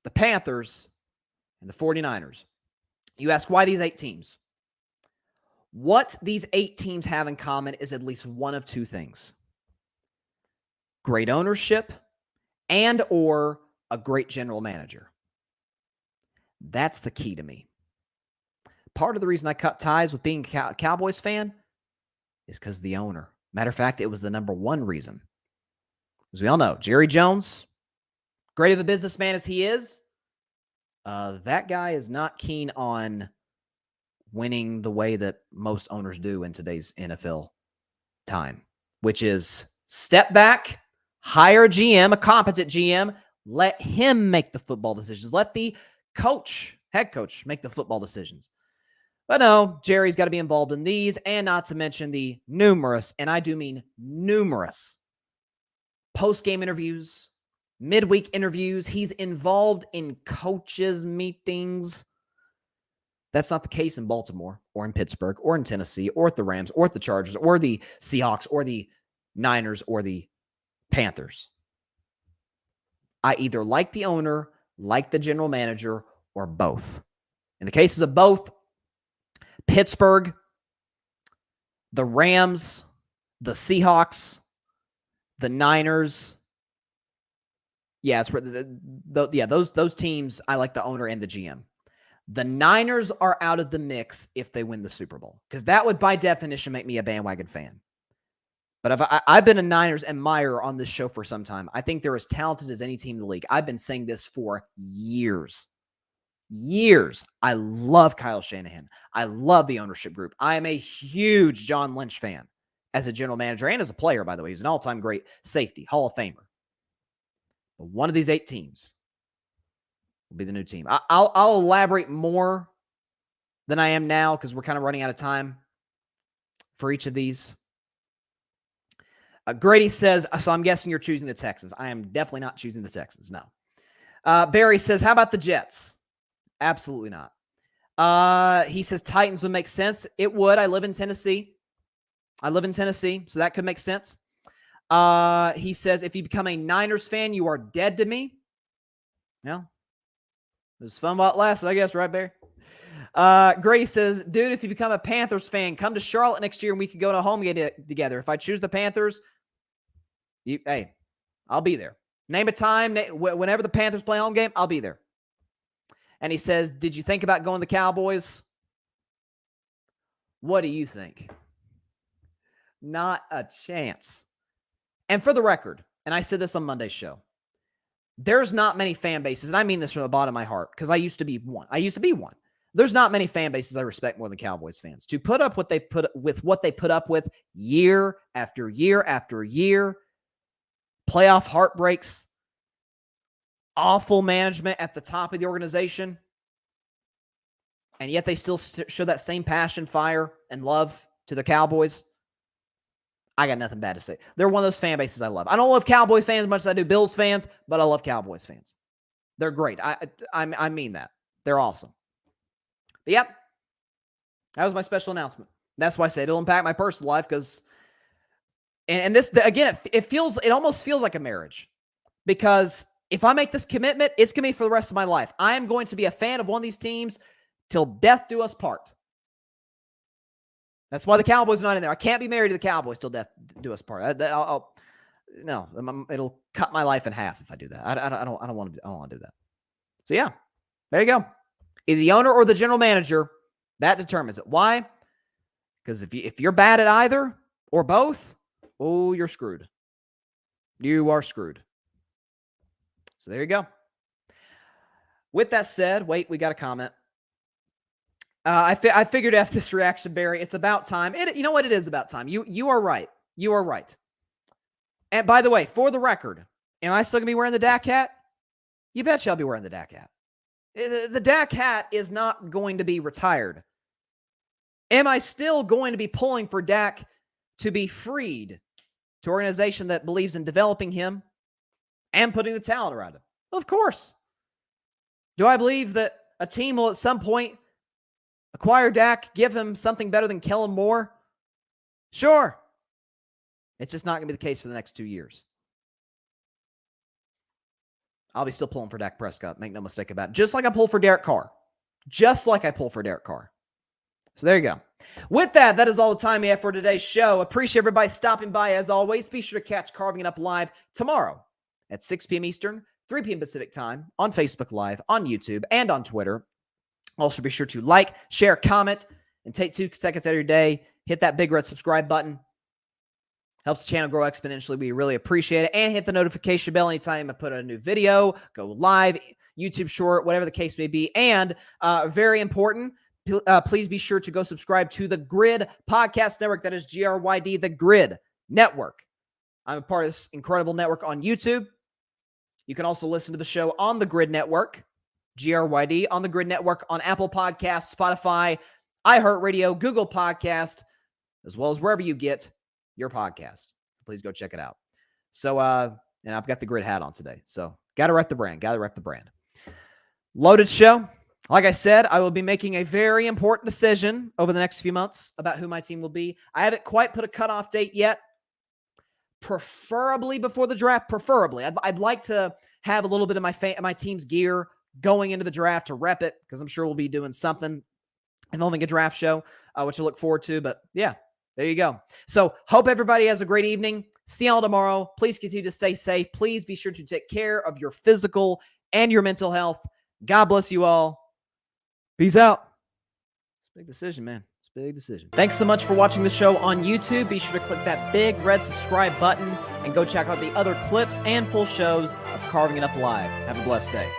S1: the Panthers, and the 49ers. You ask why these 8 teams? What these 8 teams have in common is at least one of 2 things. Great ownership and or a great general manager. That's the key to me. Part of the reason I cut ties with being a Cowboys fan is because of the owner. Matter of fact, it was the number 1 reason. As we all know, Jerry Jones, great of a businessman as he is, that guy is not keen on winning the way that most owners do in today's NFL time, which is step back, hire a GM, a competent GM, let him make the football decisions. Let the head coach, make the football decisions. But no, Jerry's got to be involved in these, and not to mention the numerous, and I do mean numerous, post-game interviews, midweek interviews. He's involved in coaches' meetings. That's not the case in Baltimore or in Pittsburgh or in Tennessee or at the Rams or at the Chargers or the Seahawks or the Niners or the Panthers. I either like the owner, like the general manager, or both. In the cases of both, Pittsburgh, the Rams, the Seahawks, the Niners. Yeah, it's those teams. I like the owner and the GM. The Niners are out of the mix if they win the Super Bowl, because that would, by definition, make me a bandwagon fan. But I've been a Niners admirer on this show for some time. I think they're as talented as any team in the league. I've been saying this for years. I love Kyle Shanahan. I love the ownership group. I am a huge John Lynch fan as a general manager and as a player, by the way. He's an all-time great safety, Hall of Famer. But one of these 8 teams will be the new team. I'll elaborate more than I am now because we're kind of running out of time for each of these. Grady says, so I'm guessing you're choosing the Texans. I am definitely not choosing the Texans, no. Barry says, how about the Jets? Absolutely not. He says Titans would make sense. It would. I live in Tennessee, so that could make sense. He says, if you become a Niners fan, you are dead to me. Well, it was fun while it lasted, I guess, right, Barry? Grady says, dude, if you become a Panthers fan, come to Charlotte next year and we could go to a home game together. If I choose the Panthers, hey, I'll be there. Name a time, whenever the Panthers play home game, I'll be there. And he says, did you think about going to the Cowboys? What do you think? Not a chance. And for the record, and I said this on Monday's show, there's not many fan bases, and I mean this from the bottom of my heart, because I used to be one. There's not many fan bases I respect more than Cowboys fans. To put up what they put up with year after year after year, playoff heartbreaks, awful management at the top of the organization, and yet they still show that same passion, fire, and love to the Cowboys. I got nothing bad to say. They're one of those fan bases I love. I don't love Cowboys fans as much as I do Bills fans, but I love Cowboys fans. They're great. I mean that. They're awesome. But yep, that was my special announcement. That's why I said it'll impact my personal life because, and this, again, it almost feels like a marriage, because if I make this commitment, it's going to be for the rest of my life. I am going to be a fan of one of these teams till death do us part. That's why the Cowboys are not in there. I can't be married to the Cowboys till death do us part. It'll cut my life in half if I do that. I don't want to do that. So yeah, there you go. Either the owner or the general manager, that determines it. Why? Because if you're bad at either or both, oh, you're screwed. You are screwed. So there you go. With that said, wait, we got a comment. I figured after this reaction, Barry, it's about time. You know what? It is about time. You are right. You are right. And by the way, for the record, am I still going to be wearing the Dak hat? You betcha I'll be wearing the Dak hat. The Dak hat is not going to be retired. Am I still going to be pulling for Dak to be freed to an organization that believes in developing him and putting the talent around him? Of course. Do I believe that a team will at some point acquire Dak, give him something better than Kellen Moore? Sure. It's just not going to be the case for the next 2 years. I'll be still pulling for Dak Prescott. Make no mistake about it. Just like I pull for Derek Carr. So there you go. With that, that is all the time we have for today's show. Appreciate everybody stopping by as always. Be sure to catch Carving It Up live tomorrow at 6 p.m. Eastern, 3 p.m. Pacific time on Facebook Live, on YouTube, and on Twitter. Also, be sure to like, share, comment, and take 2 seconds out of your day. Hit that big red subscribe button. Helps the channel grow exponentially. We really appreciate it. And hit the notification bell anytime I put out a new video, go live, YouTube short, whatever the case may be. And very important, please be sure to go subscribe to the Grid Podcast Network. That is GRYD, the Grid Network. I'm a part of this incredible network on YouTube. You can also listen to the show on the Grid Network, GRYD, on the Grid Network, on Apple Podcasts, Spotify, iHeartRadio, Google Podcast, as well as wherever you get your podcast. Please go check it out. So, and I've got the Grid hat on today. So, got to rep the brand. Loaded show. Like I said, I will be making a very important decision over the next few months about who my team will be. I haven't quite put a cutoff date yet. Preferably before the draft. I'd like to have a little bit of my team's gear going into the draft to rep it, because I'm sure we'll be doing something involving a draft show, which I look forward to. But yeah, there you go. So hope everybody has a great evening. See y'all tomorrow. Please continue to stay safe. Please be sure to take care of your physical and your mental health. God bless you all. Peace out. It's a big decision, man. Big decision. Thanks so much for watching the show on YouTube. Be sure to click that big red subscribe button and go check out the other clips and full shows of Carving It Up Live. Have a blessed day.